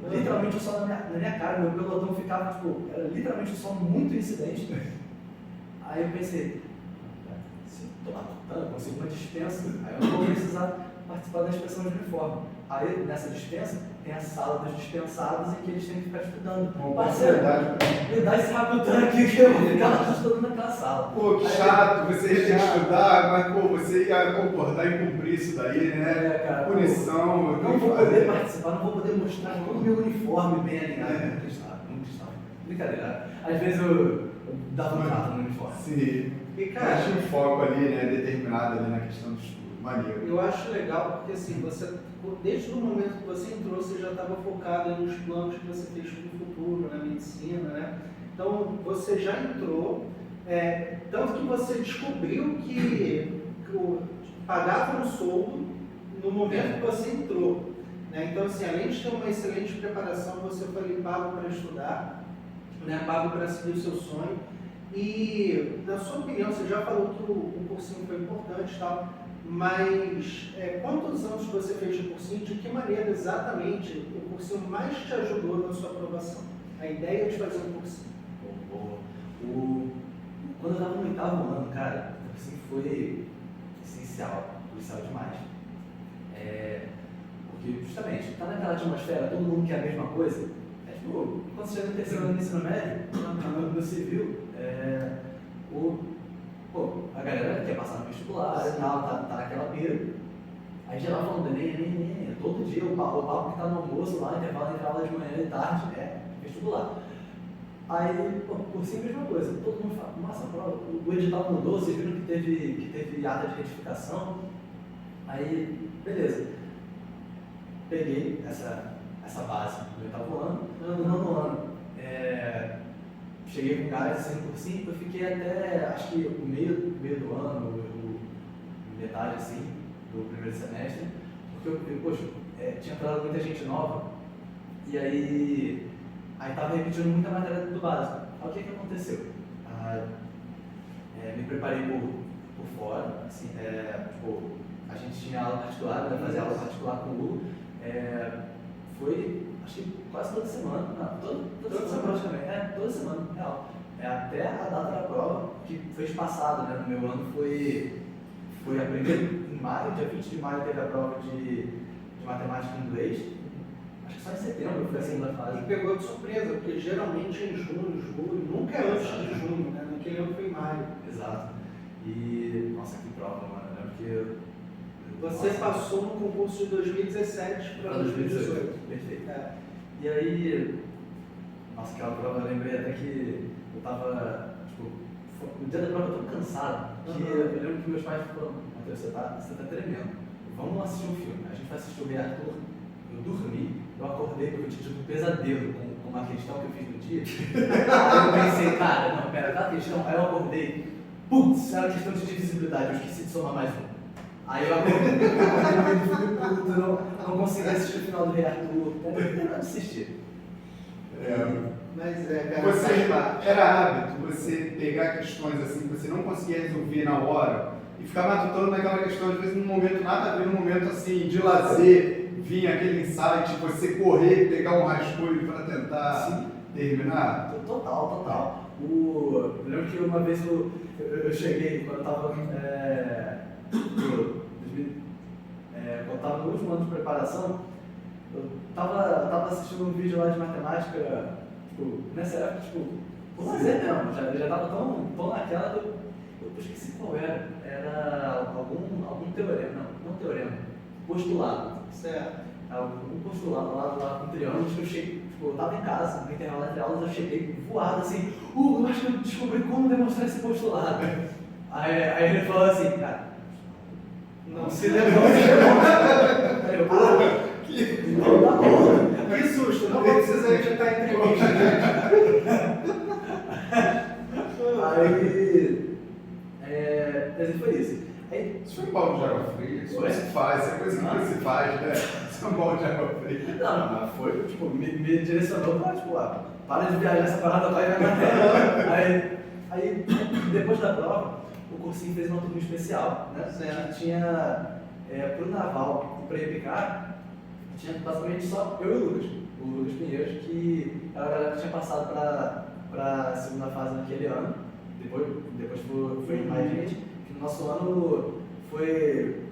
literalmente o sol na minha cara, meu pelotão ficava, tipo, era literalmente o sol muito incidente. Aí eu pensei, se eu tomar Rakutan, eu consigo uma dispensa, aí eu não vou precisar participar da inspeção de uniforme. Aí nessa dispensa tem a sala dos dispensados em que eles têm que ficar estudando. Parceiro, me dá esse Rakutan aqui que eu vou ficar estudando naquela sala. Pô, que chato, você ia ter que estudar, mas pô, você ia concordar em cumprir isso daí, né? Cara, Punição. eu não vou poder participar, não vou poder mostrar todo o meu uniforme bem alinhado. Não cristão. Brincadeira. Às vezes eu dava um trato no uniforme. Sim. E cara, Tinha um foco ali, né? Determinado ali na questão do estudo. Maneiro. eu acho legal porque assim, desde o momento que você entrou, você já estava focado nos planos que você fez para o futuro, na medicina, né? Então você já entrou, tanto que você descobriu que pagava um soldo no momento que você entrou, né? Então assim, além de ter uma excelente preparação, você foi pago para estudar, né? Pago para seguir o seu sonho. E na sua opinião, você já falou que o cursinho foi importante e tal, mas quantos anos você fez de cursinho? De que maneira exatamente o cursinho mais te ajudou na sua aprovação? A ideia de fazer um cursinho. Quando eu estava no 8º ano, cara, o cursinho foi essencial demais. Porque justamente, tá naquela atmosfera, todo mundo quer a mesma coisa. Tipo, quando você chega no 3º ano do ensino médio, no civil, a galera quer passar no vestibular e tal, tá naquela pira. Aí geral falando, Enem, todo dia o papo que tá no almoço lá, intervalo entre aula de manhã e tarde, vestibular. Aí, cursinho a mesma coisa, todo mundo fala, nossa, o edital mudou, vocês viram que teve ata de retificação. Aí, beleza. Peguei essa base do 8º ano, no 9º ano. Cheguei com gás assim no cursinho, eu fiquei até, acho que o meio do ano, metade assim, do primeiro semestre, porque tinha entrado muita gente nova, e aí tava repetindo muita matéria do básico. Aí o que aconteceu? Me preparei por fora, assim, a gente tinha aula particular, fazer aula particular com o Hugo, foi, acho que quase toda semana, toda semana praticamente, toda semana, real. Até a data da prova, que foi espaçada, né, no meu ano, foi a primeira, em maio, dia 20 de maio teve a prova de matemática e inglês, acho que só em setembro foi a segunda fase. E pegou de surpresa, porque geralmente em junho, julho, nunca é antes de junho, né, naquele ano foi em maio. Exato. E, nossa, que prova, mano, né, porque... Você passou no concurso de 2017 para 2018. Perfeito. E aí, nossa, aquela prova, eu lembrei até que eu tava, no dia da prova eu tô cansado, que eu lembro que meus pais falaram, Matheus, você tá tremendo, vamos assistir um filme. A gente vai assistir o Rei Arthur, eu dormi, eu acordei porque eu tinha tido um pesadelo com uma questão que eu fiz no dia. Aí eu pensei, cara, não, pera, aquela questão, aí eu acordei, putz, era questão de divisibilidade, eu esqueci de somar mais um. Aí eu acordei não consegui assistir o final do Rei Arthur, não assistir. Mas cara, Você era hábito você pegar questões assim que você não conseguia resolver na hora e ficar matutando naquela questão, às vezes num momento nada a ver, num momento assim de lazer, vinha aquele insight, você correr, pegar um rascunho para tentar. Sim. terminar? Total. Eu lembro que uma vez eu cheguei, quando eu estava quando eu tava no último ano de preparação, eu tava assistindo um vídeo lá de matemática, tipo, nessa época, tipo, por lazer mesmo, já tava tão naquela que eu esqueci qual era. Era algum teorema, não teorema, postulado. Certo. Algum postulado lá com triângulos que eu cheguei, tipo, eu tava em casa, no intervalo entre aulas, eu cheguei voado assim, eu acho que eu descobri como demonstrar esse postulado. Aí ele falou assim, cara, não se demonstra. Aí eu, então tá bom. Que susto, não precisa editar a entrevista, gente. Mas foi isso. Aí, Isso foi um balde de água fria, isso não se faz, isso é coisa que não se faz, né? Isso é um balde de água fria. não, mas foi, tipo, me direcionou pra, tipo, para de viajar essa parada, vai na matéria. Aí, depois da prova, o cursinho fez uma turma especial, né? Certo. Que tinha, pro Naval e pra Epicar, tinha basicamente só eu e o Lucas Pinheiros, que era a galera que tinha passado pra segunda fase naquele ano. Depois foi mais gente. Que no nosso ano foi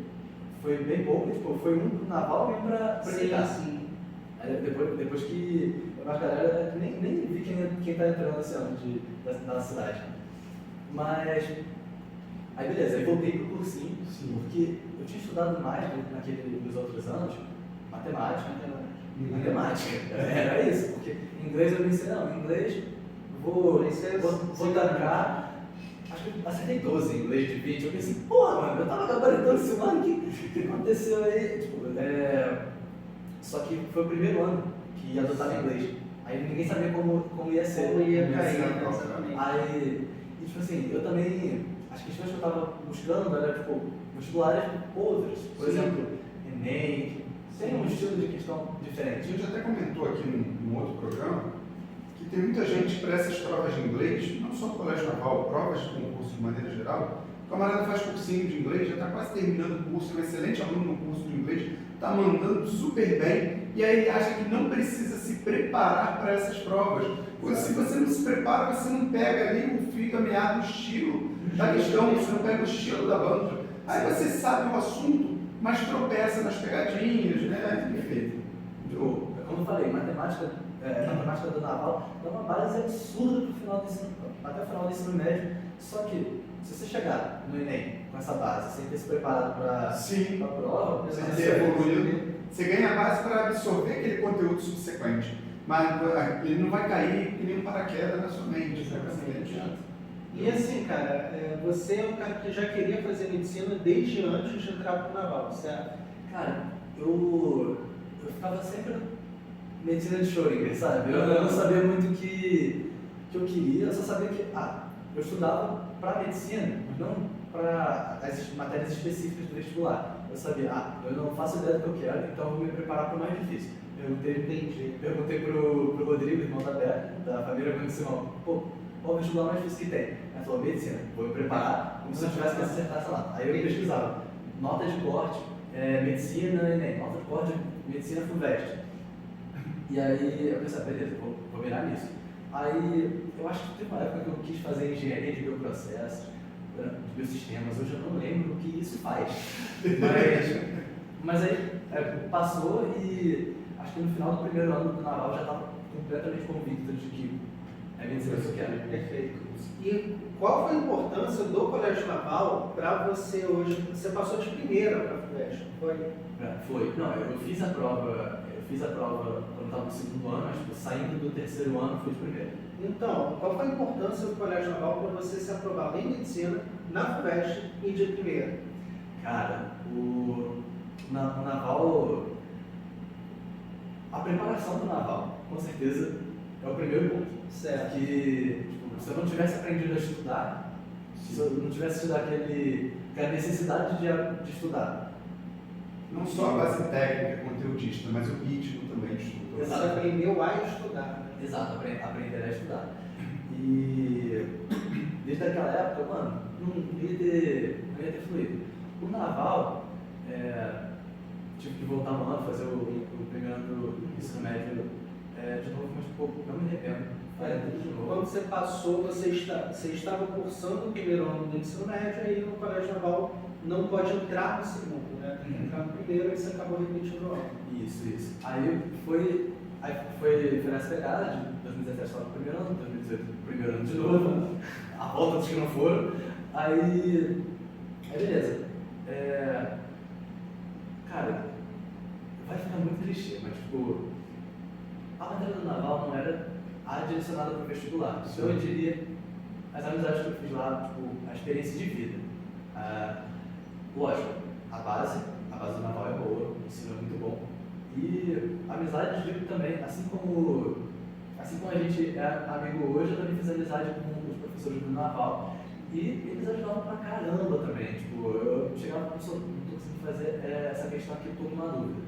bem pouco, tipo, foi um pro Naval e um pra Epicar. Sim. Aí depois que a galera nem vi quem tá entrando esse ano da cidade. Mas aí beleza, aí voltei pro cursinho, porque eu tinha estudado mais nos outros anos, matemática. Era isso, porque inglês eu pensei, não, inglês vou tancar. Acho que eu acertei 12 em inglês de 20. Eu pensei, porra, mano, eu tava gabaritando esse ano, o que aconteceu aí? Tipo, só que foi o primeiro ano que adotava inglês. Aí ninguém sabia como ia ser. Como ia cair, né? exatamente. Aí, e, tipo assim, eu também, as questões que eu tava buscando eram, tipo, vestibulares outras. Por exemplo, Enem, tem um estilo de questão A diferente. gente até comentou aqui num outro programa que tem muita gente para essas provas de inglês, não só no Colégio Naval, provas de concurso de maneira geral. O camarada faz cursinho de inglês, já está quase terminando o curso, é um excelente aluno no curso de inglês, está mandando super bem, e aí ele acha que não precisa se preparar para essas provas. Porque se você não se prepara, você não pega ali o fio da meada, o estilo da questão, você não pega o estilo da banca. Aí você sabe o assunto, mas tropeça nas pegadinhas, né? Perfeito. Como eu falei, matemática do Naval dá uma base absurda até o final do ensino médio. Só que, se você chegar no Enem com essa base, sem ter se preparado para a prova, Sem ter evoluído, você ganha a base para absorver aquele conteúdo subsequente. Mas ele não vai cair que nem um paraquedas na sua mente. Exatamente. E assim, cara, você é um cara que já queria fazer medicina desde antes de entrar para o Naval, certo? Cara, eu ficava sempre medicina de Schrödinger, sabe? Eu não sabia muito o que eu queria, eu só sabia que eu estudava para medicina, mas não para as matérias específicas do vestibular. Eu sabia, eu não faço ideia do que eu quero, então eu vou me preparar para o mais difícil. Perguntei pro Rodrigo, irmão da família, eu disse, qual o vestibular mais difícil que tem? Ele falou, medicina, vou me preparar como se eu tivesse que acertar, sei lá. Aí eu pesquisava, nota de corte, medicina, Enem, nota de corte, medicina FUVEST. E aí eu pensei, beleza, vou virar nisso. Aí eu acho que teve uma época que eu quis fazer engenharia de bioprocessos, de biosistemas, hoje eu não lembro o que isso faz. Mas aí passou e acho que no final do primeiro ano do Naval eu já estava completamente convicto de que é medicina que eu quero. Perfeito. E qual foi a importância do Colégio Naval para você hoje? Você passou de primeira para a FUVEST, não foi? Foi. Não, eu fiz a prova quando estava no segundo ano, mas tipo, saindo do terceiro ano fui de primeiro. Então, qual foi a importância do Colégio Naval para você se aprovar em medicina na FUVEST e de primeira? Cara, o Naval, a preparação do Naval, com certeza, é o primeiro ponto. Certo. Que tipo, se eu não tivesse aprendido a estudar, se eu não tivesse tido aquela necessidade de estudar. Não só a base técnica, conteudista, mas o ritmo também de estudo. Você aprendeu a estudar, né? Exato, aprender a estudar. E desde aquela época, mano, não ia ter fluído. O Naval, tive que voltar um ano, fazer o primeiro ano do ensino médio de novo, mas pô, não me arrependo. Faria tudo de novo. Quando você passou, você estava cursando o primeiro ano do ensino médio, aí no Colégio Naval não pode entrar no segundo, né? Tem que entrar no primeiro, aí você acabou repetindo o ano. Isso. Aí foi nessa pegada de 2017 só no primeiro ano, 2018 no primeiro ano de novo, a volta dos que não foram. Aí beleza. Cara, vai ficar muito clichê, mas tipo, a matéria do Naval não era a direcionada para o vestibular. Então eu diria, as amizades que eu fiz lá, tipo, a experiência de vida. Lógico, a base do Naval é boa, o ensino é muito bom. E amizade, digo também, assim como a gente é amigo hoje, eu também fiz amizade com os professores do Naval. E eles ajudavam pra caramba também. Tipo, eu chegava com pessoa, não tô conseguindo fazer essa questão aqui, tô com uma dúvida.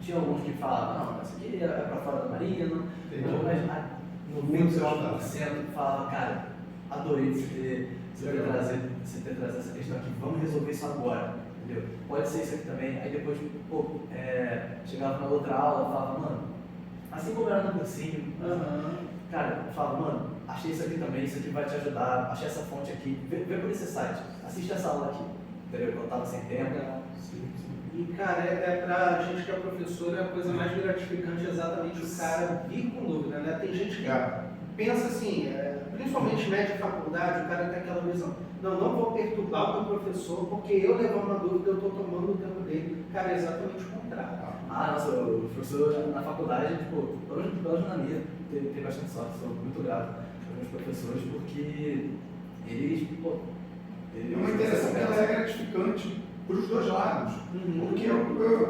Tinha alguns que falavam, não, isso aqui é pra fora da marinha, mas 99% falava, cara, adorei você ter trazido essa questão aqui, vamos resolver isso agora, entendeu? Pode ser isso aqui também. Aí depois, chegava na outra aula, falava, mano, assim como era no cursinho, cara, eu falava, mano, achei isso aqui também, isso aqui vai te ajudar, achei essa fonte aqui, vê por esse site, assiste essa aula aqui, entendeu? Quando eu tava sem tempo. E, cara, pra gente que é professor, é a coisa mais gratificante exatamente o cara vir com dúvida, né? Tem gente que pensa assim, principalmente média de faculdade, o cara tem aquela visão, não vou perturbar o meu professor, porque eu levar uma dúvida, eu estou tomando o tempo dele. Cara, é exatamente o contrário. Nossa, o professor na faculdade, tipo, pelo menos na minha, tem bastante sorte, sou muito grato aos meus professores, porque eles, É uma interação que ela é gratificante para os dois lados. Porque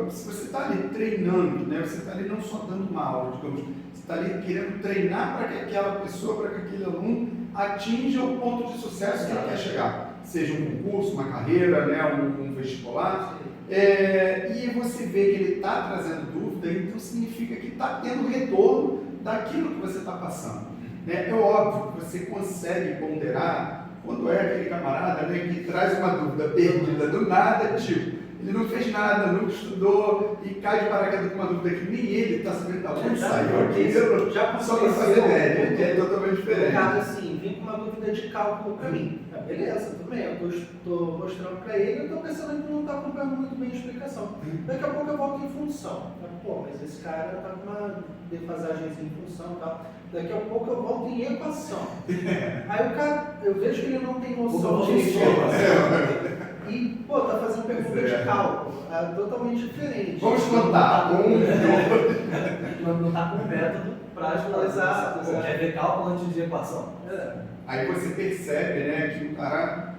se você está ali treinando, né, você está ali não só dando uma aula, digamos, você está ali querendo treinar para que aquela pessoa, para que aquele aluno atinja o ponto de sucesso que ele quer chegar. Seja um concurso, uma carreira, né, um vestibular. E você vê que ele está trazendo dúvida, então significa que está tendo retorno daquilo que você está passando. É óbvio que você consegue ponderar quando é aquele camarada, né, que traz uma dúvida perdida do nada, tipo, ele não fez nada, nunca estudou e cai de paraquedas com uma dúvida que nem ele está sabendo da onde saiu aquilo, só para fazer média, que é totalmente diferente. No caso assim, vem com uma dúvida de cálculo para mim. Beleza, tudo bem, eu estou mostrando para ele, eu estou pensando que não está acompanhando muito bem a explicação. Daqui a pouco eu volto em função. Mas esse cara está com uma defasagem em função e tal. Daqui a pouco eu volto em equação. Aí o cara, eu vejo que ele não tem noção de equação. E, tá fazendo pergunta de cálculo. É totalmente diferente. Vamos contar. Não está com um método para ajudar. Exato. Quer ver cálculo antes de equação. Aí você percebe, né, que o cara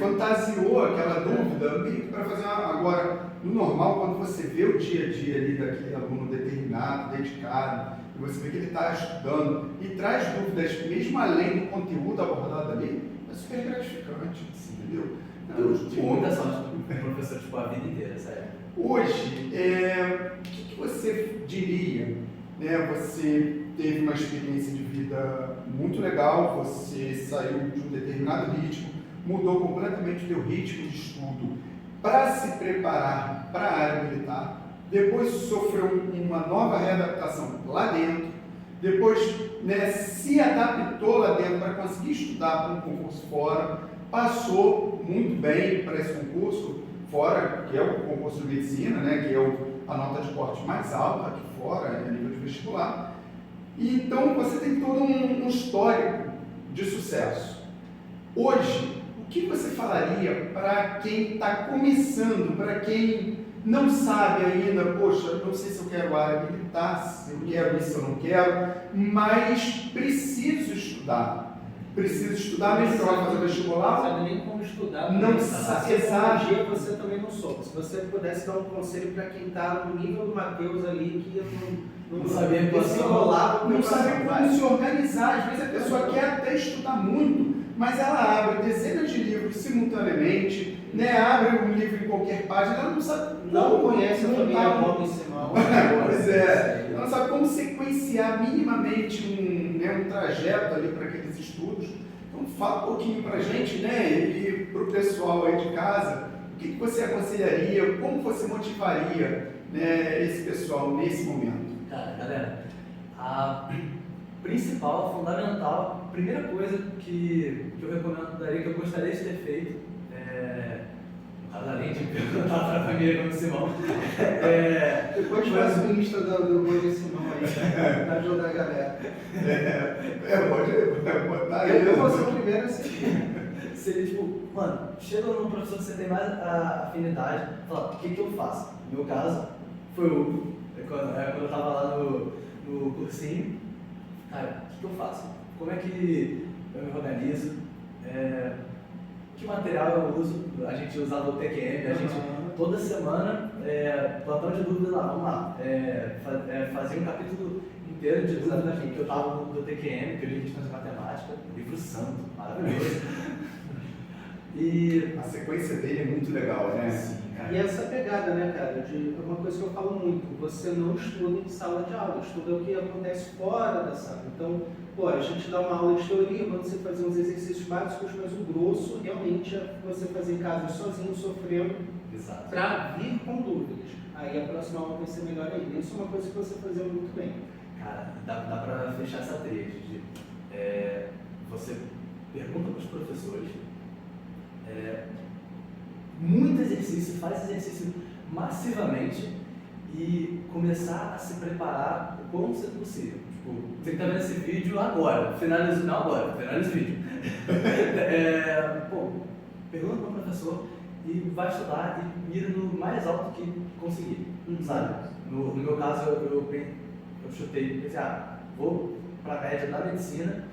fantasiou aquela dúvida para fazer agora, no normal, quando você vê o dia a dia ali daquele aluno determinado, dedicado, e você vê que ele está estudando e traz dúvidas mesmo além do conteúdo abordado ali, é super gratificante, entendeu? Tive muita sorte com professor tipo, a vida inteira, sério. Hoje, o que você diria? Né, você teve uma experiência de vida muito legal, você saiu de um determinado ritmo, mudou completamente o teu ritmo de estudo para se preparar para a área militar, depois sofreu uma nova readaptação lá dentro, depois, né, se adaptou lá dentro para conseguir estudar para um concurso fora, passou muito bem para esse concurso fora, que é o concurso de medicina, né, que é a nota de corte mais alta aqui fora, a nível de vestibular. E então você tem todo um histórico de sucesso. Hoje, o que você falaria para quem está começando, para quem não sabe ainda, poxa, não sei se eu quero área militar, se eu quero isso, eu não quero, mas preciso estudar. Preciso estudar mesmo para fazer vestibular. Não sabe nem como estudar. Não sabe. Exato. Você também não soube. Se você pudesse dar um conselho para quem está no nível do Matheus ali, que não sabia como se enrolava, não sabe como se organizar. Às vezes a pessoa quer até estudar muito, mas ela abre dezenas de livros simultaneamente, né? Abre um livro em qualquer página, ela não sabe. Não conhece a família Gomes Simão. Pois é. Ela não sabe como sequenciar minimamente um trajeto ali para aqueles estudos. Então fala um pouquinho para a gente, né? E para o pessoal aí de casa, o que você aconselharia, como você motivaria, né, esse pessoal nesse momento? Cara, galera, A principal, fundamental, primeira coisa que eu recomendaria, que eu gostaria de ter feito, no caso, além de perguntar para a família como Simão, Depois faz o Insta do Rony Simão aí, pra ajudar a galera. Pode botar aí. Eu vou ser o primeiro a assistir. seria tipo, mano, chega no professor que você tem mais afinidade, fala, o que eu faço? No meu caso, foi o Hugo, quando eu tava lá no cursinho, cara, o que eu faço? Como é que eu me organizo? Que material eu uso? A gente usava o TQM, a gente toda semana, plantão de dúvidas lá, vamos lá, fazia um capítulo inteiro de dúvidas que eu tava do TQM, que eu li questões de matemática, livro santo, maravilhoso. E a sequência dele é muito legal, né? Sim, cara. E essa pegada, né, cara, de uma coisa que eu falo muito, você não estuda em sala de aula, estuda o que acontece fora da sala. Então, pô, a gente dá uma aula de teoria, manda você fazer uns exercícios básicos, mas o grosso realmente é você fazer em casa sozinho, sofrendo, Exato. para vir com dúvidas. Aí a próxima aula vai ser melhor ainda. Isso é uma coisa que você fazia muito bem. Cara, dá pra fechar essa tríade de você pergunta para os professores, muito exercício, faz exercício massivamente e começar a se preparar o quanto ser possível. Tipo, você que tá vendo esse vídeo agora, finaliza o vídeo. Pergunta para o professor e vai estudar e mira no mais alto que conseguir, sabe? No meu caso, eu chutei, pensei, vou para a média da medicina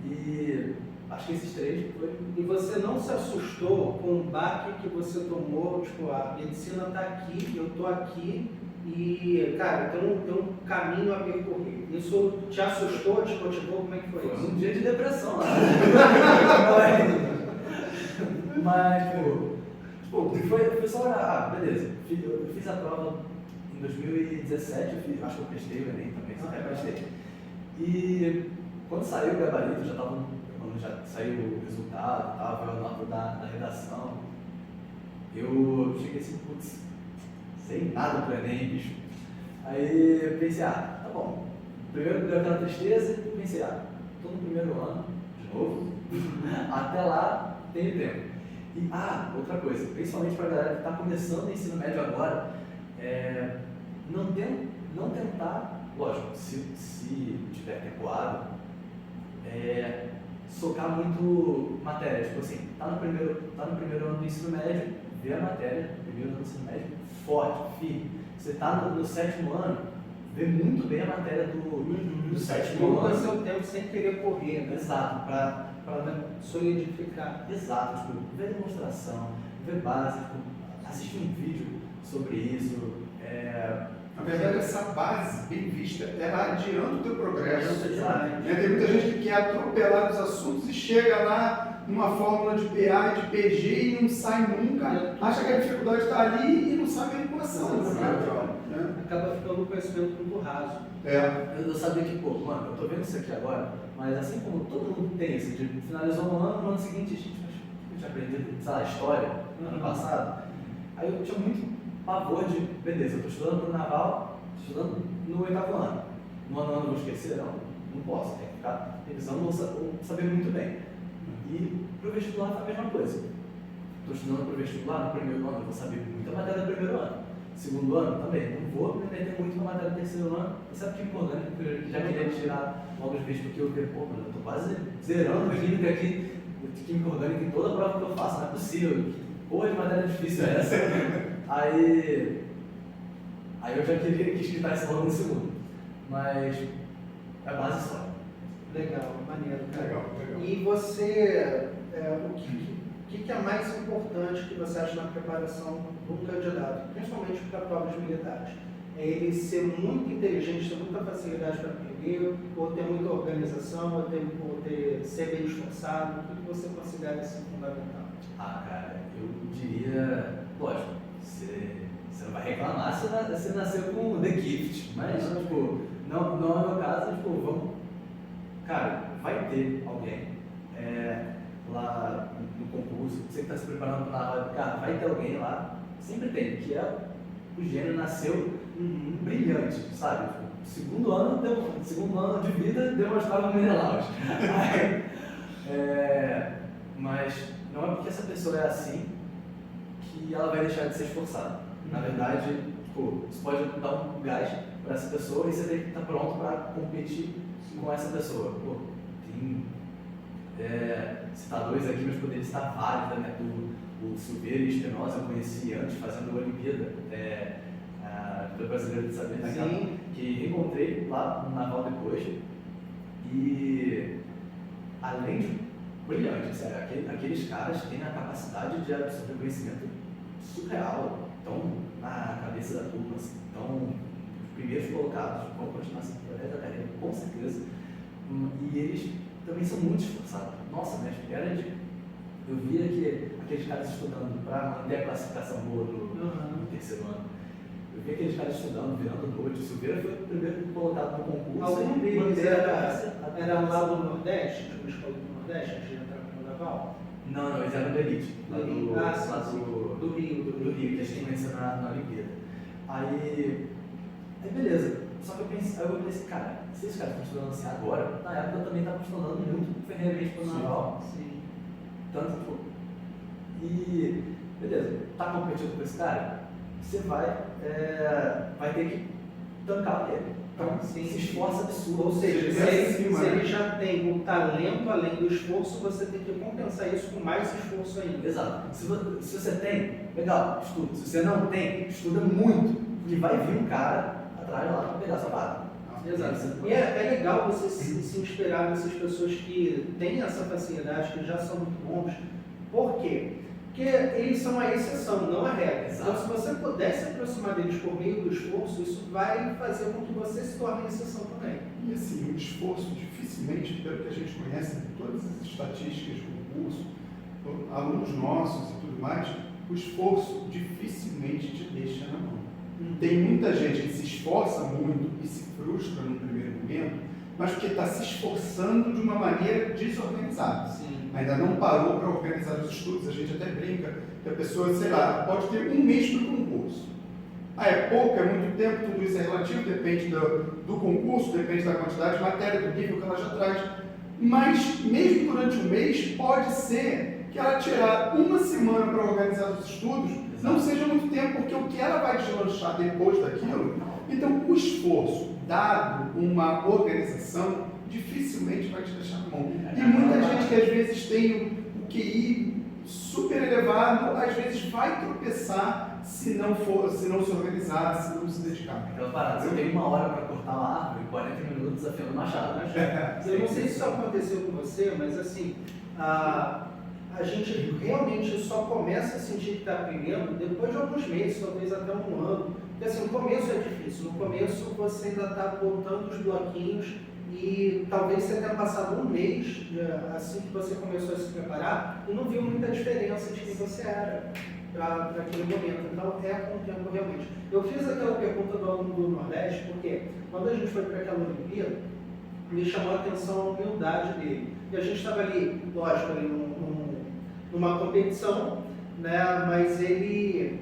e acho que esses três foi. E você não se assustou com o baque que você tomou, tipo, a medicina tá aqui, eu tô aqui e, cara, tem um caminho a percorrer. Isso te assustou, te motivou? Como é que foi isso? Foi um dia de depressão lá. Mas, foi só olhar, beleza, eu fiz a prova em 2017, acho que eu prestei o Enem também, prestei. E quando saiu o gabarito, quando já saiu o resultado, veio a nota da redação, eu cheguei assim, putz, sem nada pro Enem, bicho. Aí eu pensei, tá bom. Primeiro deu aquela tristeza e pensei, tô no primeiro ano, de novo, até lá tenho tempo. E, outra coisa, principalmente pra galera que tá começando o ensino médio agora, não tentar, lógico, se tiver tempo hábil, socar muito matéria, tipo assim, tá no primeiro ano do ensino médio, vê a matéria, primeiro ano do ensino médio, forte, firme. Você tá no sétimo ano, vê muito bem a matéria do sétimo ano. Seu tempo sem querer correr, né? Exato, pra solidificar. Exato, tipo, ver demonstração, ver básico, assistir um vídeo sobre isso. Na verdade, essa base bem vista, ela adianta o teu progresso. Exato. Tem muita gente que quer atropelar os assuntos e chega lá numa fórmula de PA e de PG e não sai nunca, acha que a dificuldade está ali e não sabe a equação. Acaba ficando um conhecimento muito raso. Eu sabia que, mano, eu tô vendo isso aqui agora, mas assim como todo mundo tem isso, de finalizou um ano, no ano seguinte, gente, eu tinha aprendido, sei lá, história, no ano passado, aí eu tinha muito pavor de, beleza, eu tô estudando pro naval, tô estudando no 8º ano, no ano eu vou esquecer? Não posso, tem que ficar revisando ou saber muito bem. E pro vestibular foi a mesma coisa. Estou estudando pro vestibular, no primeiro ano eu vou saber muita matéria do primeiro ano. Segundo ano também, não vou me meter muito na matéria do terceiro ano, e sabe que orgânico que eu já queria tirar logo os vídeos porque eu vi, mano, eu tô quase zerando a química aqui, química orgânica em toda a prova que eu faço, não é possível, que porra de matéria difícil é essa? Aí eu já quis quitar isso logo no segundo, mas é a base só. Legal, maneiro, cara. Legal. E você, o que é mais importante que você acha na preparação de um candidato, principalmente para provas militares? É ele ser muito inteligente, ter muita facilidade para aprender, ou ter muita organização, ou ser bem esforçado? O que você considera assim fundamental? Cara, eu diria, lógico, você não vai reclamar se você nasceu com The Gift, mas, tipo, não é o meu caso, tipo, vamos. Cara, vai ter alguém lá no concurso, você que está se preparando para a cara, vai ter alguém lá, sempre tem, que é o gênio nasceu brilhante, sabe? Tipo, segundo ano de vida demonstrava no Menelaus. Mas não é porque essa pessoa é assim que ela vai deixar de ser esforçada. Na verdade, tipo, você pode dar um gás para essa pessoa e você tem que estar pronto para competir com essa pessoa. Pô, tem citar dois aqui, mas poderia citar vários da minha turma. O Silveira e Espinosa eu conheci antes, fazendo a Olimpíada, do Brasileiro de Saber, que reencontrei lá no Naval depois. E além de brilhante, sério, aqueles caras têm a capacidade de absorver conhecimento surreal, estão na cabeça da turma, estão os primeiros colocados, vão continuar assim através da carreira, com certeza. E eles também são muito esforçados. Nossa, mas eu via que aqueles caras estudando para manter a classificação boa do terceiro ano. Eu vi aqueles caras estudando, virando noite. O Silveira foi o primeiro colocado no concurso. Algum deles era lá do Nordeste, de uma escola do Nordeste, antes de entrar no Naval? Não, eles eram da Elite, lá do Rio, que a gente conheceu na Olimpíada. Aí beleza. Só que eu pensei, cara, se esses caras estão estudando assim agora, na época eu também estava estudando muito ferrenhamente para o Naval. Sim. Tanto, e beleza, tá competindo com esse cara, você vai ter que tancar ele. Então, se esforça absurdo. Ou seja, se ele já tem o talento além do esforço, você tem que compensar isso com mais esforço ainda. Exato. Se você tem, legal, estuda. Se você não tem, estuda muito, que vai vir um cara atrás lá para pegar sua vaga. Exato. E é legal você se inspirar nessas pessoas que têm essa facilidade, que já são muito bons. Por quê? Porque eles são a exceção, não a regra. Exato. Então, se você puder se aproximar deles por meio do esforço, isso vai fazer com que você se torne a exceção também. E assim, o esforço dificilmente, pelo que a gente conhece, todas as estatísticas do curso, alunos nossos e tudo mais, o esforço dificilmente te deixa na mão. Tem muita gente que se esforça muito e se frustra no primeiro momento, mas porque está se esforçando de uma maneira desorganizada. Sim. Ainda não parou para organizar os estudos. A gente até brinca que a pessoa, sei lá, pode ter um mês para o concurso. É pouco, é muito tempo, tudo isso é relativo, depende do concurso, depende da quantidade de matéria, do nível que ela já traz. Mas, mesmo durante um mês, pode ser que ela tirar uma semana para organizar os estudos não seja muito tempo, porque o que ela vai deslanchar depois daquilo, então o esforço, dado uma organização, dificilmente vai te deixar na mão. E muita gente que às vezes tem o QI super elevado, às vezes vai tropeçar se não se organizar, se não se dedicar. Aquela parada, você tem 1 hora para cortar uma árvore e 40 minutos desafiando o machado. Eu não sei se isso aconteceu com você, mas assim, a gente realmente só começa a sentir que está aprendendo depois de alguns meses, talvez até um ano. Porque assim, o começo é difícil, no começo você ainda está botando os bloquinhos e talvez você tenha passado um mês, assim que você começou a se preparar, e não viu muita diferença de quem você era para aquele momento. Então é com o tempo realmente. Eu fiz aquela pergunta do aluno do Nordeste, porque quando a gente foi para aquela Olimpíada, me chamou a atenção a humildade dele. E a gente estava ali, lógico, ali numa competição, né? Mas ele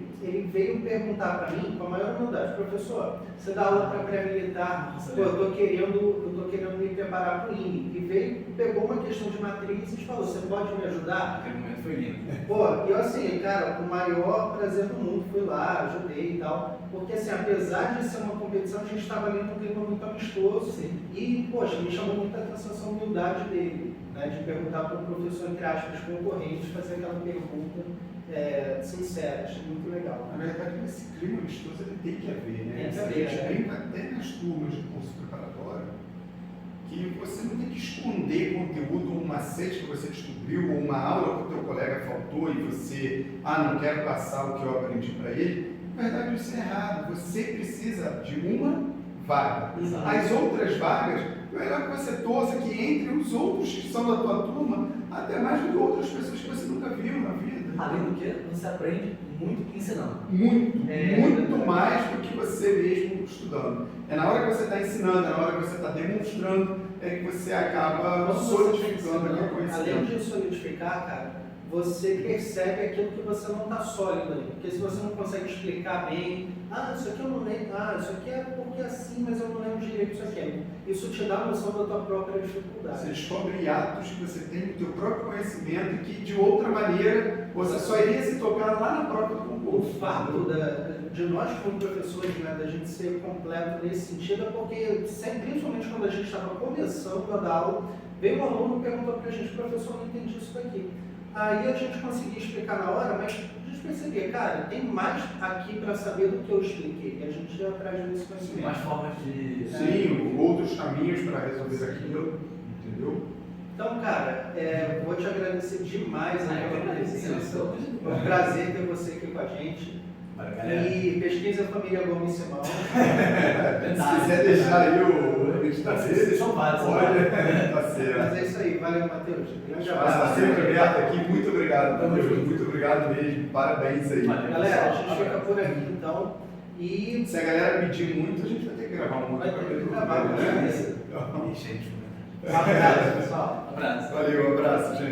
veio perguntar para mim com a maior humildade: professor, você dá aula para pré-militar, eu tô querendo me preparar para o INE. E pegou uma questão de matrizes e falou: você pode me ajudar? Aquele momento foi lindo. Pô, e eu assim, cara, com o maior prazer do mundo, fui lá, ajudei e tal, porque assim, apesar de ser uma competição, a gente estava ali num clima muito amistoso. Sim. E, poxa, me chamou muita atenção essa humildade dele, né, de perguntar para o professor, entre aspas, concorrente, fazer aquela pergunta sincera. Achei muito legal. Na verdade, esse clima amistoso ele tem que haver, né? Tem que A haver, gente né? brinca até nas turmas de curso preparatório que você não tem que esconder conteúdo ou um macete que você descobriu ou uma aula que o teu colega faltou e você, não quero passar o que eu aprendi para ele. Na verdade, isso é errado. Você precisa de uma vaga. Exato. As outras vagas, é melhor que você torça que entre os outros que são da tua turma, até mais do que outras pessoas que você nunca viu na vida. Além do que, você aprende muito ensinando. Muito mais do que você mesmo estudando. É na hora que você está ensinando, é na hora que você está demonstrando, é que você acaba solidificando aquele conhecimento. Além de solidificar, cara, você percebe aquilo que você não está sólido ali. Porque se você não consegue explicar bem, isso aqui eu não lembro, isso aqui é porque é assim, mas eu não lembro direito isso aqui. Isso te dá a noção da tua própria dificuldade. Você descobre atos que você tem no teu próprio conhecimento e que de outra maneira você só iria se tocar lá na própria O fato de nós como professores, né, da gente ser completo nesse sentido é porque, principalmente quando a gente estava começando a dar aula, veio um aluno e perguntou para a gente: professor, não entendi isso daqui. Aí a gente conseguia explicar na hora, mas a gente percebia, cara, tem mais aqui para saber do que eu expliquei. E a gente ia atrás desse conhecimento. Mais formas de... Sim, outros caminhos para resolver aquilo, entendeu? Então, cara, vou te agradecer demais pela presença. É um prazer ter você aqui com a gente. E pesquisa a família Gomes Simão. Se quiser deixar aí o editor dele, Vocês são vários, pode, tá certo. Mas é isso aí, valeu, Matheus. Grande Está abraço. sempre aberto aqui, muito obrigado. Muito obrigado mesmo, parabéns aí. Galera, a gente fica por aqui então. E Se a galera pedir muito, a gente vai ter que gravar um outro vai ter que capítulo, gravar, né? Gente, um abraço, pessoal. abraço. Valeu, um abraço, gente.